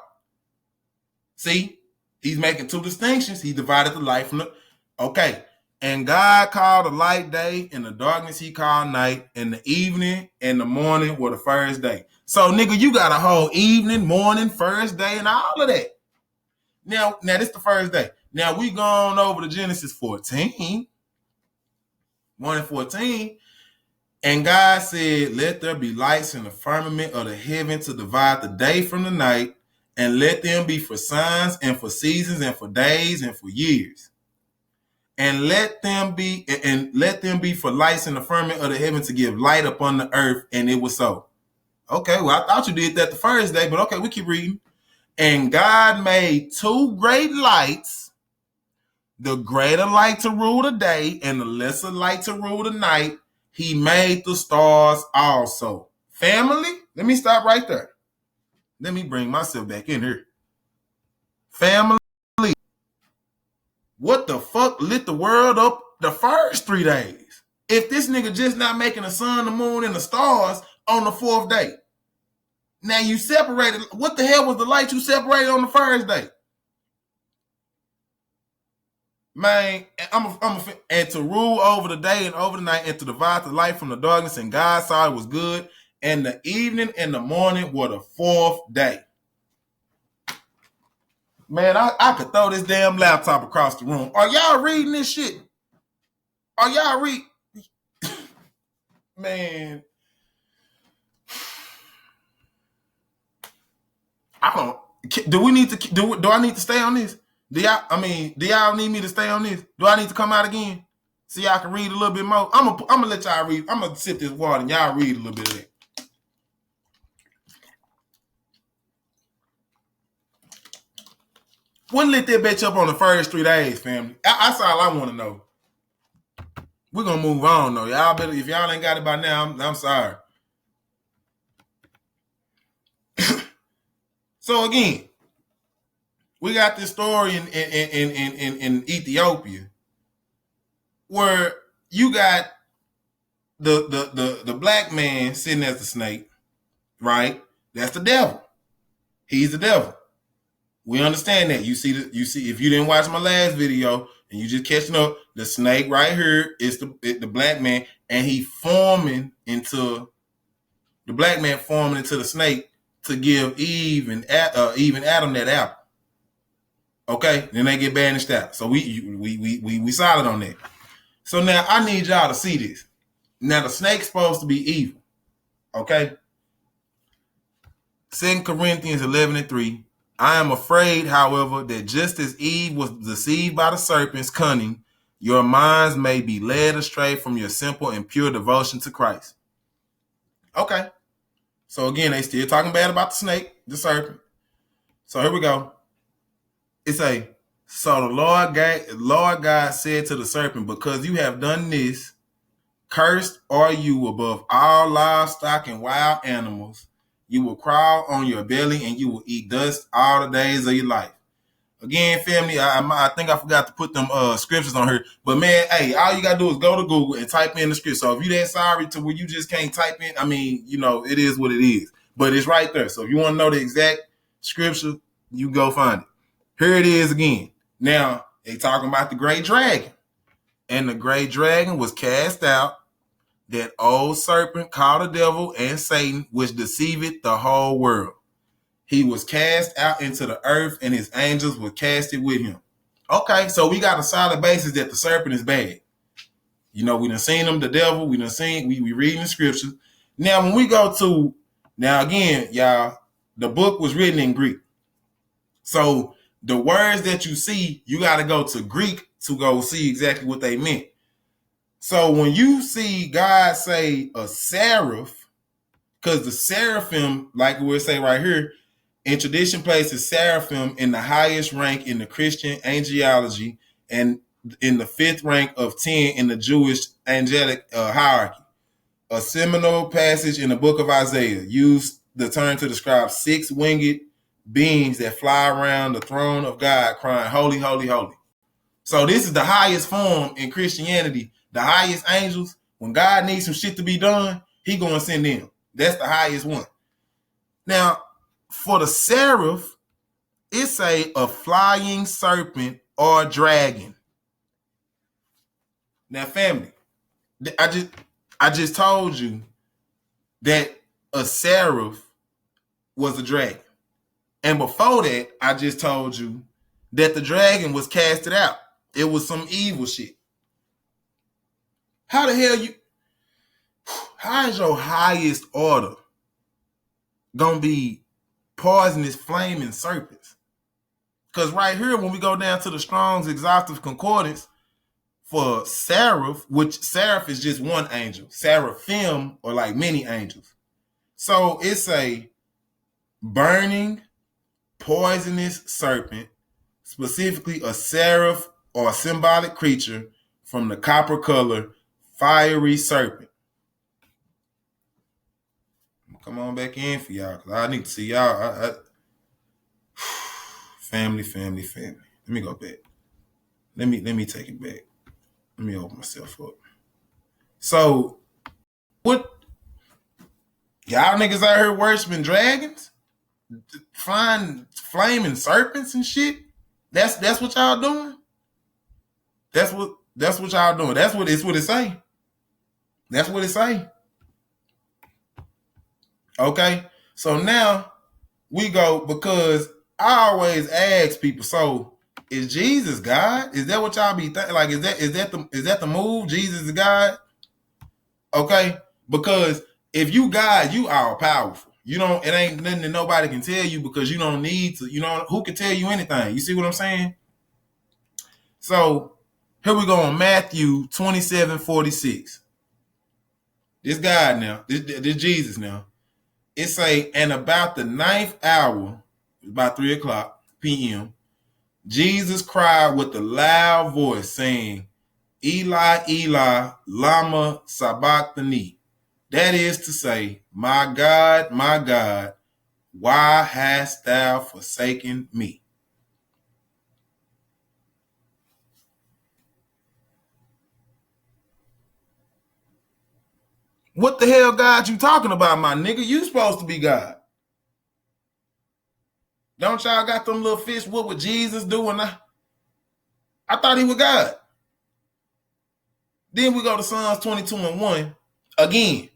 See? He's making two distinctions. He divided the light from the... Okay. And God called the light day, and the darkness he called night, and the evening and the morning were the first day. So, nigga, you got a whole evening, morning, first day, and all of that. Now this the first day. Now, we gone over to Genesis 14. 1 and 14. And God said, let there be lights in the firmament of the heaven to divide the day from the night, and let them be for signs and for seasons and for days and for years. And let them be for lights in the firmament of the heaven to give light upon the earth. And it was so. Okay, well, I thought you did that the first day, but okay, we keep reading. And God made 2 great lights, the greater light to rule the day and the lesser light to rule the night. He made the stars also. Family, let me stop right there. Let me bring myself back in here. Family, what the fuck lit the world up the first 3 days? If this nigga just not making the sun, the moon, and the stars on the 4th day. Now you separated. What the hell was the light you separated on the first day? Man, and to rule over the day and over the night, and to divide the light from the darkness, and God saw it was good, and the evening and the morning were the 4th day. Man, I could throw this damn laptop across the room. Are y'all reading this shit? Are y'all Man, I don't. Do we need to do I need to stay on this? Do y'all need me to stay on this? Do I need to come out again so y'all can read a little bit more? I'm gonna let y'all read. I'm gonna sip this water and y'all read a little bit of it. What lit that bitch up on the first 3 days, family? That's all I want to know. We're gonna move on though. Y'all better, if y'all ain't got it by now, I'm sorry. So again, we got this story in Ethiopia where you got the black man sitting as the snake, right? That's the devil. He's the devil. We understand that. You see if you didn't watch my last video and you just catching up, the snake right here is the black man, and the black man forming into the snake to give Eve and Adam that apple. Okay, then they get banished out. So we solid on that. So now I need y'all to see this. Now the snake's supposed to be evil. Okay. 2 Corinthians 11 and 3. I am afraid, however, that just as Eve was deceived by the serpent's cunning, your minds may be led astray from your simple and pure devotion to Christ. Okay. So again, they still talking bad about the snake, the serpent. So here we go. It's so the Lord God said to the serpent, because you have done this, cursed are you above all livestock and wild animals. You will crawl on your belly and you will eat dust all the days of your life. Again, family, I think I forgot to put them scriptures on here. But man, hey, all you gotta do is go to Google and type in the script. So if you that sorry to where you just can't type in, I mean, it is what it is. But it's right there. So if you want to know the exact scripture, you go find it. Here it is again. Now, they talking about the great dragon. And the great dragon was cast out, that old serpent called the devil and Satan, which deceiveth the whole world. He was cast out into the earth, and his angels were casted with him. Okay, so we got a solid basis that the serpent is bad. We done seen him, the devil. We reading the scriptures. Now, when we go to, now again, y'all, the book was written in Greek. So the words that you see, you got to go to Greek to go see exactly what they meant. So when you see God say a seraph, because the seraphim, like we say right here, in tradition places seraphim in the highest rank in the Christian angelology and in the fifth rank of 10 in the Jewish angelic hierarchy. A seminal passage in the book of Isaiah used the term to describe 6 winged beings that fly around the throne of God crying, holy, holy, holy. So this is the highest form in Christianity. The highest angels, when God needs some shit to be done, he gonna send them. That's the highest one. Now, for the seraph, it's a flying serpent or dragon. Now, family, I just told you that a seraph was a dragon. And before that, I just told you that the dragon was casted out. It was some evil shit. How is your highest order gonna be poisonous flaming serpents? Because right here, when we go down to the Strong's Exhaustive Concordance for seraph, which seraph is just one angel, seraphim or like many angels. So it's a burning, poisonous serpent, specifically a seraph or a symbolic creature from the copper color fiery serpent. Come on back in for y'all, because I need to see y'all. Family. Let me go back. Let me take it back. Let me open myself up. So, what y'all niggas out here worshiping dragons, flying flaming serpents and shit? That's what y'all doing. That's what y'all doing. That's what it say. That's what it say. Okay, so now we go, because I always ask people, so is Jesus God? Is that what y'all be thinking? Like, is that the move? Jesus is God? Okay, because if you God, you all powerful. It ain't nothing that nobody can tell you, because you don't need to. Who can tell you anything? You see what I'm saying? So here we go on Matthew 27:46. This God now, this Jesus now. It say, and about the 9th hour, about 3:00 p.m., Jesus cried with a loud voice, saying, Eli, Eli, lama sabachthani. That is to say, my God, why hast thou forsaken me? What the hell God you talking about, my nigga? You supposed to be God. Don't y'all got them little fish? What would Jesus do? And I thought he was God. Then we go to Psalms 22:1. Again,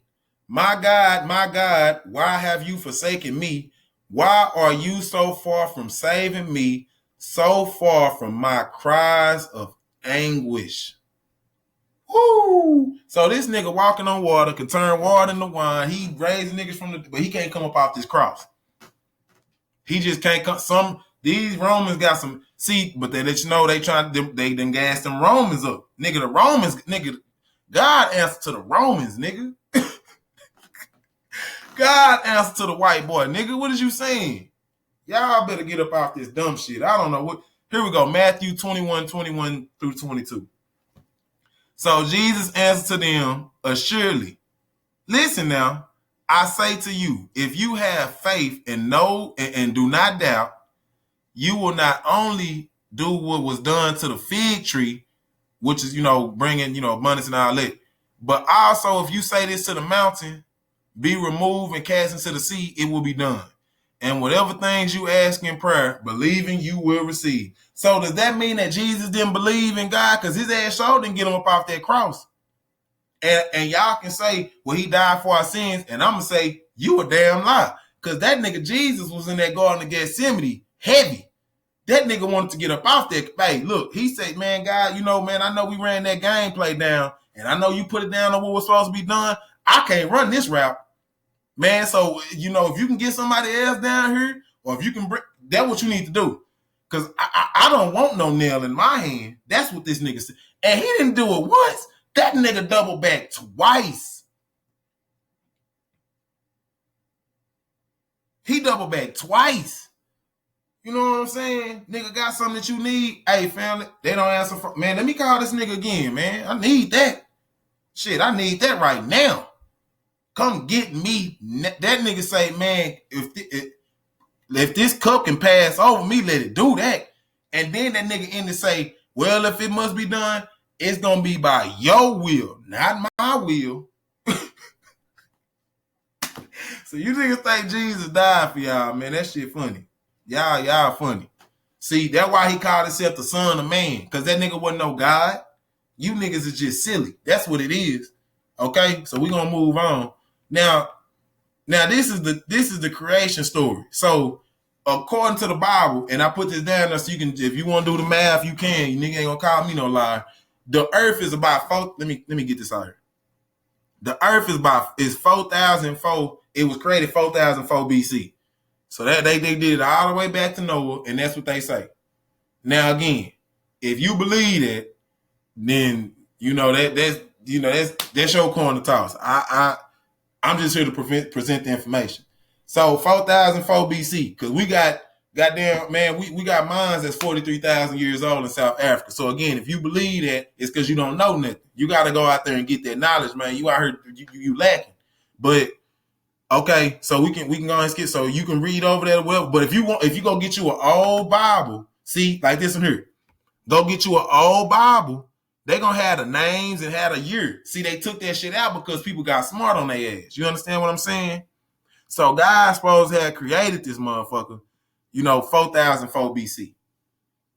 my God, why have you forsaken me? Why are you so far from saving me, so far from my cries of anguish? Woo! So this nigga walking on water can turn water into wine. He raised niggas but he can't come up off this cross. He just can't come. These Romans got some see, but they let you know they done gas them Romans up. Nigga, the Romans, nigga, God answered to the Romans, nigga. God answered to the white boy, nigga. What is you saying? Y'all better get up off this dumb shit. I don't know what. Here we go. Matthew 21 through 22. So Jesus answered to them, assuredly. Listen now, I say to you, if you have faith and know and do not doubt, you will not only do what was done to the fig tree, which is, bringing, abundance and all that, but also if you say this to the mountain, be removed and cast into the sea, it will be done. And whatever things you ask in prayer, believing you will receive. So does that mean that Jesus didn't believe in God? Because his ass sure didn't get him up off that cross. And y'all can say, well, he died for our sins. And I'm going to say, you a damn lie. Because that nigga Jesus was in that Garden of Gethsemane, heavy. That nigga wanted to get up off that. Hey, look, he said, man, God, man, I know we ran that gameplay down. And I know you put it down on what was supposed to be done. I can't run this route. Man, so, if you can get somebody else down here, or if you can bring, that's what you need to do. Because I don't want no nail in my hand. That's what this nigga said. And he didn't do it once. That nigga doubled back twice. He doubled back twice. You know what I'm saying? Nigga got something that you need. Hey, family, they don't answer for. Man, let me call this nigga again, man. I need that. Shit, I need that right now. Come get me. That nigga say, man, if this cup can pass over me, let it do that. And then that nigga end to say, well, if it must be done, it's going to be by your will, not my will. So you niggas think Jesus died for y'all, man. That shit funny. Y'all funny. See, that's why he called himself the Son of Man, because that nigga wasn't no God. You niggas is just silly. That's what it is. Okay? So we going to move on. Now this is the creation story. So according to the Bible, and I put this down there so you can, if you want to do the math, you can. You nigga ain't gonna call me no liar. The earth is about let me get this out here. The earth is 4,004. It was created 4,004 BC. So that they did it all the way back to Noah, and that's what they say. Now again, if you believe that, then that's your coin to toss. I'm just here to present the information. So 4,004 BC, because we got goddamn, man, we got mines that's 43,000 years old in South Africa. So again, if you believe that, it's because you don't know nothing. You got to go out there and get that knowledge, man. You out here, you lacking. But okay, so we can go ahead and skip. So you can read over that well. But if you go get you an old Bible, see, like this one here, go get you an old Bible. They gonna have the names and have a year. See, they took that shit out because people got smart on their ass. You understand what I'm saying? So God supposed to have created this motherfucker, 4,004 BC.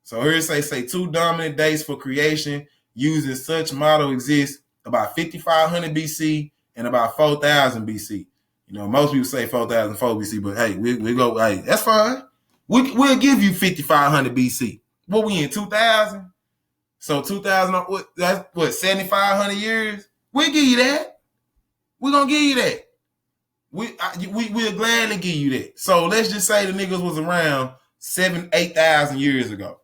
So here it say 2 dominant dates for creation using such model exist about 5,500 BC and about 4,000 BC. Most people say 4,004 BC, but hey, we go, hey, that's fine. We'll give you 5,500 BC. What we in 2000? So 2000, that's 7,500 years? We'll give you that. We're going to give you that. We'll gladly give you that. So let's just say the niggas was around 8,000 years ago.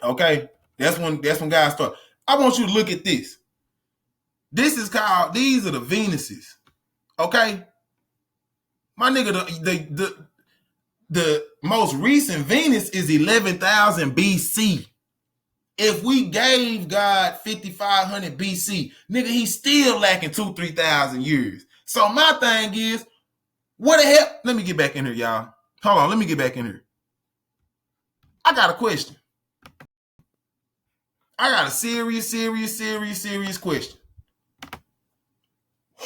Okay? That's when God started. I want you to look at this. These are the Venuses. Okay? My nigga, the most recent Venus is 11,000 BC. If we gave God 5,500 BC, nigga, he's still lacking 3,000 years. So my thing is, what the hell? Let me get back in here, y'all. Hold on, let me get back in here. I got a question. I got a serious question.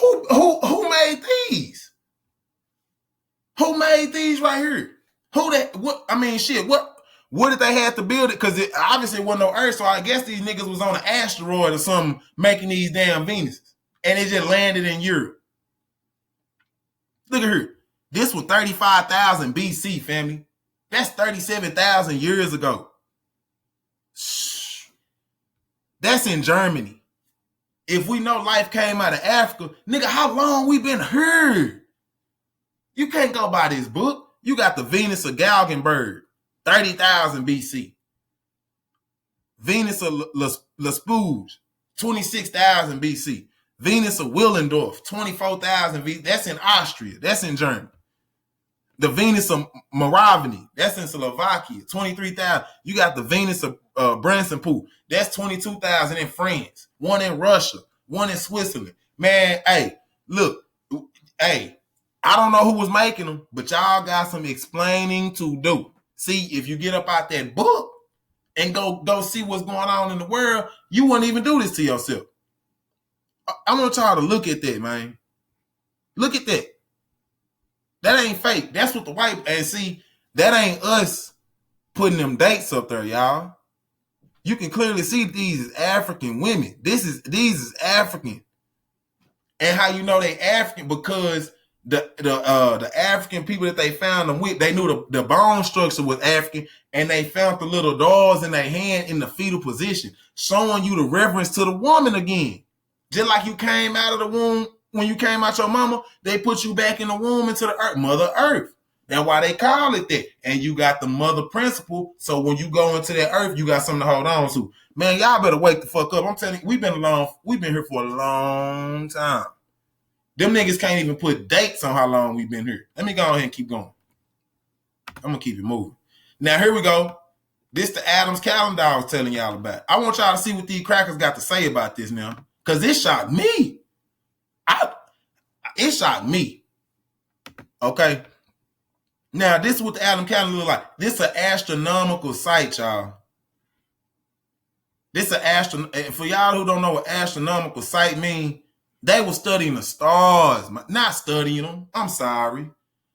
Who made these? Who made these right here? What did they have to build it? Because it obviously wasn't no Earth, so I guess these niggas was on an asteroid or something making these damn Venuses. And it just landed in Europe. Look at here. This was 35,000 BC, family. That's 37,000 years ago. That's in Germany. If we know life came out of Africa, nigga, how long we been here? You can't go by this book. You got the Venus of Galgenberg, 30,000 BC. Venus of Lespuge, 26,000 BC. Venus of Willendorf, 24,000 BC. That's in Austria. That's in Germany. The Venus of Moravany, that's in Slovakia, 23,000. You got the Venus of Bransenpool, that's 22,000 in France. One in Russia, one in Switzerland. Man, hey, look, hey, I don't know who was making them, but y'all got some explaining to do. See, if you get up out that book and go see what's going on in the world, you wouldn't even do this to yourself. I want y'all to look at that, man. Look at that. That ain't fake. That's what the white, and see, that ain't us putting them dates up there, y'all. You can clearly see these as African women. These is African. And how you know they African? Because the African people that they found them with, they knew the bone structure was African, and they found the little dolls in their hand in the fetal position, showing you the reverence to the woman again. Just like you came out of the womb, when you came out your mama, they put you back in the womb into the earth, Mother Earth. That's why they call it that. And you got the mother principle, so when you go into that earth, you got something to hold on to. Man, y'all better wake the fuck up. I'm telling you, we've been here for a long time. Them niggas can't even put dates on how long we've been here. Let me go ahead and keep going. I'm gonna keep it moving. Now here we go. This the Adams calendar I was telling y'all about. I want y'all to see what these crackers got to say about this now, because it shocked me. It shocked me. Okay. Now, this is what the Adam calendar look like. This is an astronomical site, y'all. This is for y'all who don't know what astronomical site mean, they were studying the stars, not studying them. I'm sorry.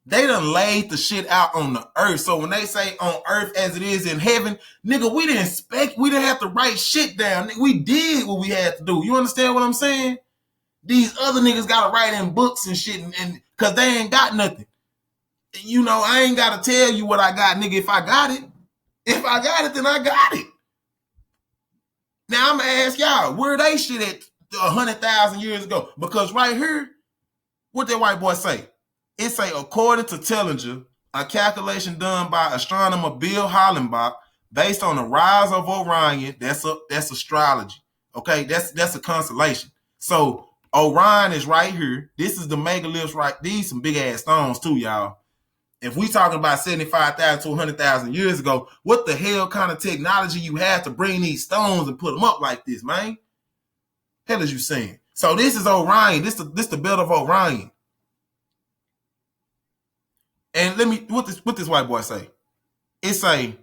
They done laid the shit out on the earth. So when they say on earth as it is in heaven, nigga, we didn't have to write shit down. We did what we had to do. You understand what I'm saying? These other niggas gotta write in books and shit, and cause they ain't got nothing. You know, I ain't gotta tell you what I got, nigga. If I got it, then I got it. Now I'm gonna ask y'all, where they shit at 100,000 years ago? Because right here, what that white boy say? It say, according to Tellinger, a calculation done by astronomer Bill Hollenbach based on the rise of Orion. That's astrology. Okay, that's a constellation. So Orion is right here. This is the megaliths, right? These some big ass stones too, y'all. If we talking about 75,000 to 100,000 years ago, what the hell kind of technology you had to bring these stones and put them up like this, man? Hell is you saying? So this is Orion. This the belt of Orion. And what this white boy say? It say,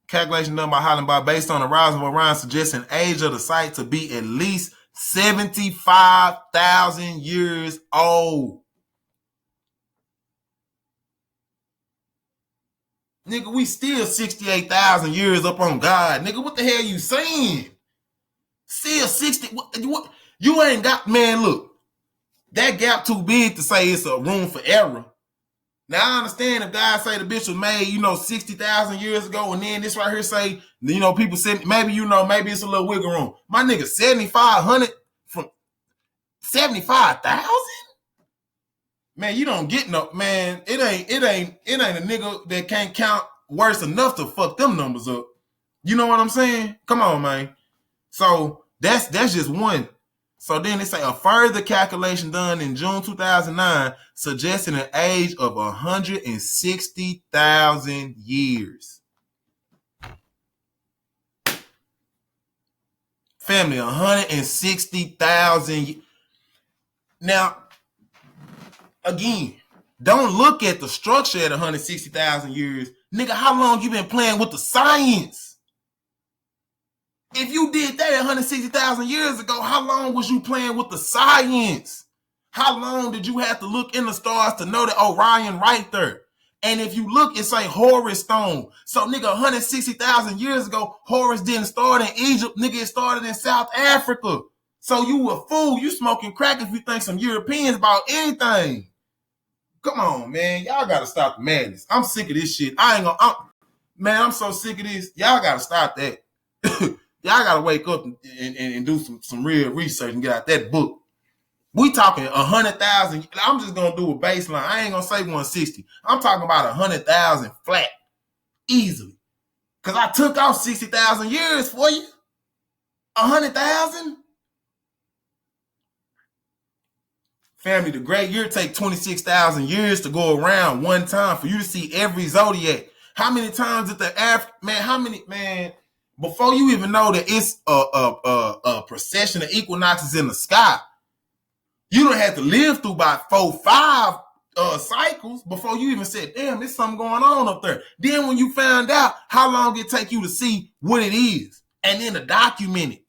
calculation done by Hollenbach based on the rise of Orion suggests an age of the site to be at least 75,000 years old. Nigga, we still 68,000 years up on God. Nigga, what the hell you saying? Still 60. What? You ain't got, man, look. That gap too big to say it's a room for error. Now, I understand if guys say the bitch was made, 60,000 years ago, and then this right here say, people said, maybe it's a little wiggle room. My nigga, 7,500 from 75,000? Man, you don't get no, man, it ain't a nigga that can't count worse enough to fuck them numbers up. You know what I'm saying? Come on, man. So that's just one. So then they say a further calculation done in June 2009 suggesting an age of 160,000 years. Family, 160,000. Now, again, don't look at the structure at 160,000 years. Nigga, how long you been playing with the science? If you did that 160,000 years ago, how long was you playing with the science? How long did you have to look in the stars to know that Orion right there? And if you look, it's a Horus stone. So, nigga, 160,000 years ago, Horus didn't start in Egypt. Nigga, it started in South Africa. So you a fool. You smoking crack if you think some Europeans about anything. Come on, man. Y'all got to stop the madness. I'm sick of this shit. I'm so sick of this. Y'all got to stop that. Y'all got to wake up and do some real research and get out that book. We talking 100,000. I'm just gonna do a baseline. I ain't gonna say 160. I'm talking about 100,000 flat, easily. Cause I took off 60,000 years for you. 100,000. Family, the great year take 26,000 years to go around one time for you to see every zodiac. How many times did man, before you even know that it's a procession of equinoxes in the sky, you don't have to live through about 4-5 cycles before you even said, damn, there's something going on up there. Then when you found out, how long it take you to see what it is and then to document it.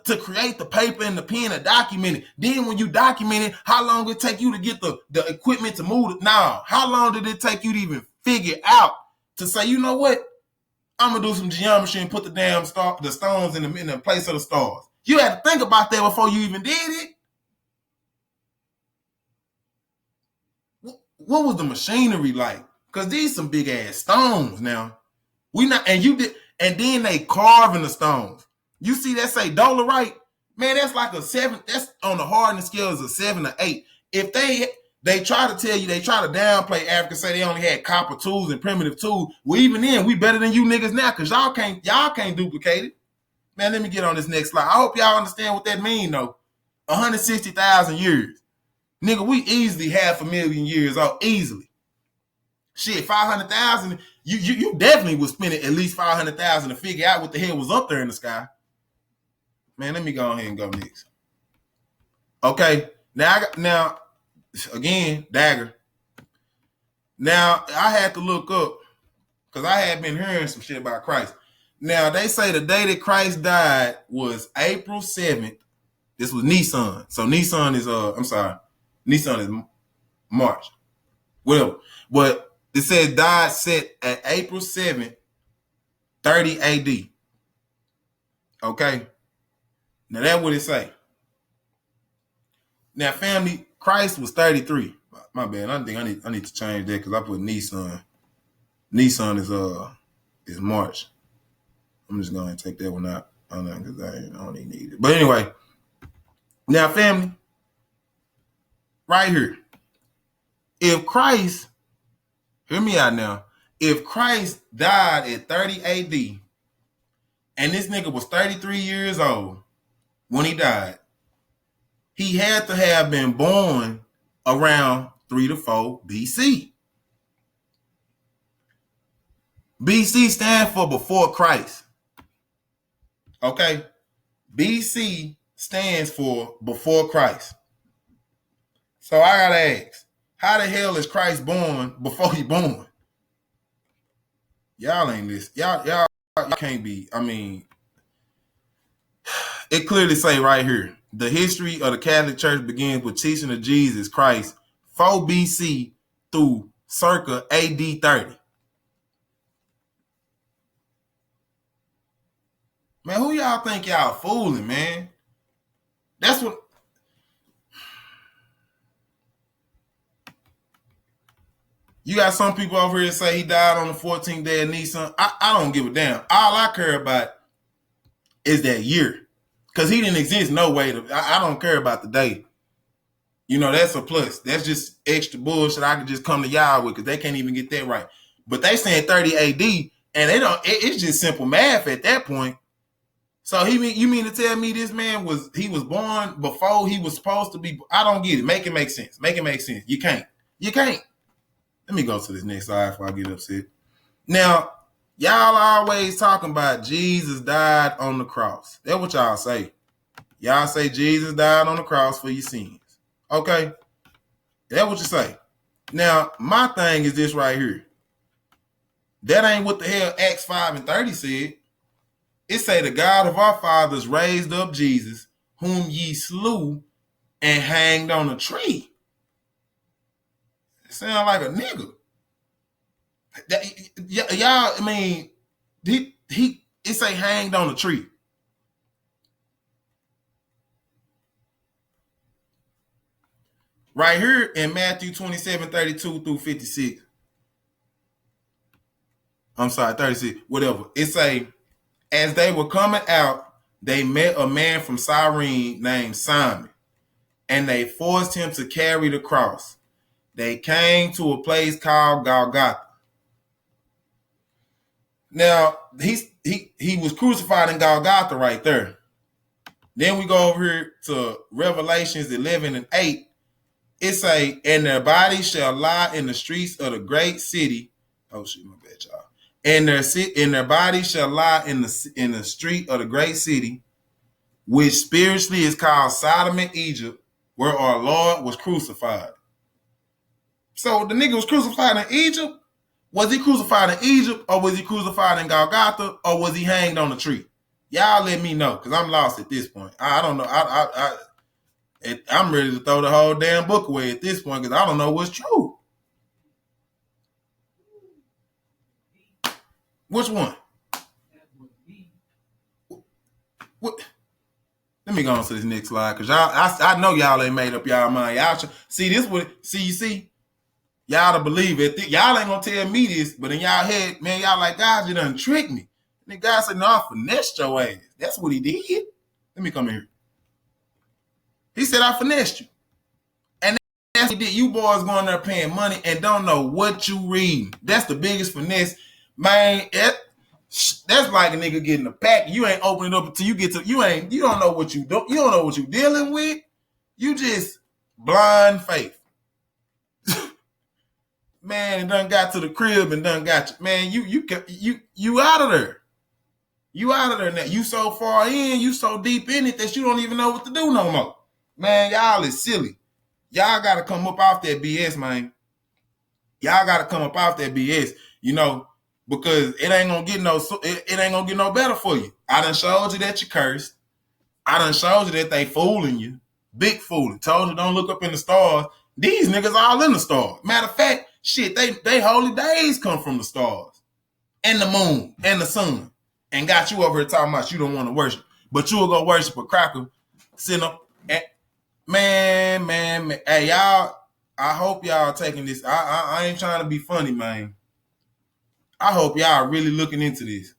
To create the paper and the pen to document it. Then when you document it, how long it take you to get the equipment to move it? Now, how long did it take you to even figure out to say, you know what? I'm gonna do some geometry and put the damn the stones in the place of the stars. You had to think about that before you even did it. What was the machinery like? Because these some big ass stones now. And then they carving the stones. You see that say dolerite? Man, that's like a 7. That's on the hardness scale is a 7 or 8. If they try to tell you, they try to downplay Africa, say they only had copper tools and primitive tools. Well, even then, we better than you niggas now, because y'all can't duplicate it. Man, let me get on this next slide. I hope y'all understand what that means, though. 160,000 years. Nigga, we easily 500,000 years old. Easily. Shit, 500,000. You definitely was spending at least 500,000 to figure out what the hell was up there in the sky. Man, let me go ahead and go next. Okay, now again, dagger. Now I had to look up because I had been hearing some shit about Christ. Now they say the day that Christ died was April 7th. This was Nissan. So Nissan is Nissan is March. Well, but it says died set at April 7th, 30 AD. Okay. Now that's what it say. Now, family, Christ was 33. My bad. I think I need to change that because I put Nissan. Nissan is March. I'm just gonna take that one out. I don't know because I don't even need it. But anyway, now family, right here. If Christ, hear me out now. If Christ died at 30 AD and this nigga was 33 years old when he died, he had to have been born around 3 to 4 BC. BC stands for before Christ. Okay? BC stands for before Christ. So I gotta ask, how the hell is Christ born before he born? Y'all ain't this. Y'all can't be. I mean, it clearly say right here, the history of the Catholic Church begins with teaching of Jesus Christ 4 BC through circa AD 30. Man, who y'all think y'all fooling, man? That's what. You got some people over here that say he died on the 14th day of Nisan. I don't give a damn. All I care about is that year. Because he didn't exist no way. I don't care about the day. You know, that's a plus. That's just extra bullshit I could just come to y'all with because they can't even get that right. But they saying 30 AD and they don't. It's just simple math at that point. So you mean to tell me this man was born before he was supposed to be? I don't get it. Make it make sense. Make it make sense. You can't. Let me go to this next slide before I get upset. Now, y'all always talking about Jesus died on the cross. That's what y'all say. Y'all say Jesus died on the cross for your sins. Okay? That's what you say. Now, my thing is this right here. That ain't what the hell Acts 5 and 30 said. It say the God of our fathers raised up Jesus, whom ye slew and hanged on a tree. It sound like a nigga. Y'all, I mean, it say hanged on a tree. Right here in Matthew 27:32 through 56. I'm sorry, 36, whatever. It say, as they were coming out, they met a man from Cyrene named Simon. and they forced him to carry the cross. They came to a place called Golgotha. Now, he was crucified in Golgotha right there. Then we go over here to Revelations 11 and 8. It say, and their bodies shall lie in the streets of the great city. Oh, shit, my bad, y'all. And their bodies shall lie in the street of the great city, which spiritually is called Sodom and Egypt, where our Lord was crucified. So the nigga was crucified in Egypt? Was he crucified in Egypt, or was he crucified in Golgotha, or was he hanged on a tree? Y'all let me know, because I'm lost at this point. I don't know. I'm ready to throw the whole damn book away at this point, because I don't know what's true. Which one? What? Let me go on to this next slide, because I know y'all ain't made up y'all mind. Y'all see this one. See. Y'all to believe it. Y'all ain't gonna tell me this, but in y'all head, man, y'all like, guys, you done tricked me. And the guy said, no, I finessed your ass. That's what he did. Let me come in here. He said, I finessed you. And that's what he did. You boys going there paying money and don't know what you reading. That's the biggest finesse. Man, that's like a nigga getting a pack. You ain't opening it up until you get to, you don't know what you do. You don't know what you dealing with. You just blind faith. Man, and done got to the crib and done got you. Man, you out of there. You out of there now. You so far in, you so deep in it that you don't even know what to do no more. Man, y'all is silly. Y'all got to come up off that BS, man. Y'all got to come up off that BS, because it ain't gonna get it ain't gonna get no better for you. I done showed you that you cursed. I done showed you that they fooling you. Big fooling. Told you don't look up in the stars. These niggas all in the stars. Matter of fact, shit, they holy days come from the stars and the moon and the sun, and got you over here talking about you don't want to worship, but you will go worship a cracker, sitting up. Man. Hey, y'all, I hope y'all taking this. I ain't trying to be funny, man. I hope y'all really looking into this.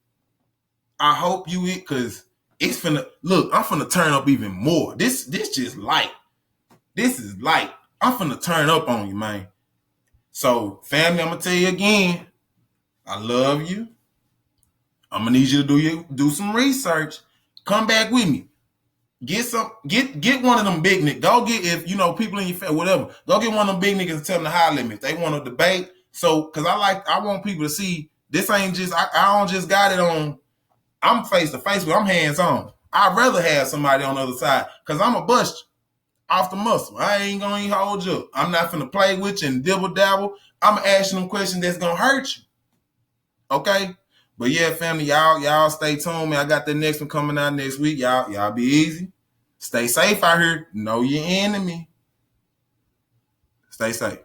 I hope you because it's finna, look, I'm finna turn up even more. This just light. This is light. I'm finna turn up on you, man. So, family, I'm gonna tell you again, I love you. I'm gonna need you to do some research. Come back with me. Get one of them big niggas. Go get, if people in your family, whatever. Go get one of them big niggas and tell them the high limits. They want to debate. So, cause I want people to see this ain't just I don't just got it on. I'm face to face with. I'm hands on. I'd rather have somebody on the other side, cause I'm a bust you off the muscle. I ain't gonna even hold you up. I'm not finna play with you and dibble dabble. I'm gonna ask you them questions that's gonna hurt you. Okay? But yeah, family, y'all stay tuned, man. I got the next one coming out next week. Y'all be easy. Stay safe out here. Know your enemy. Stay safe.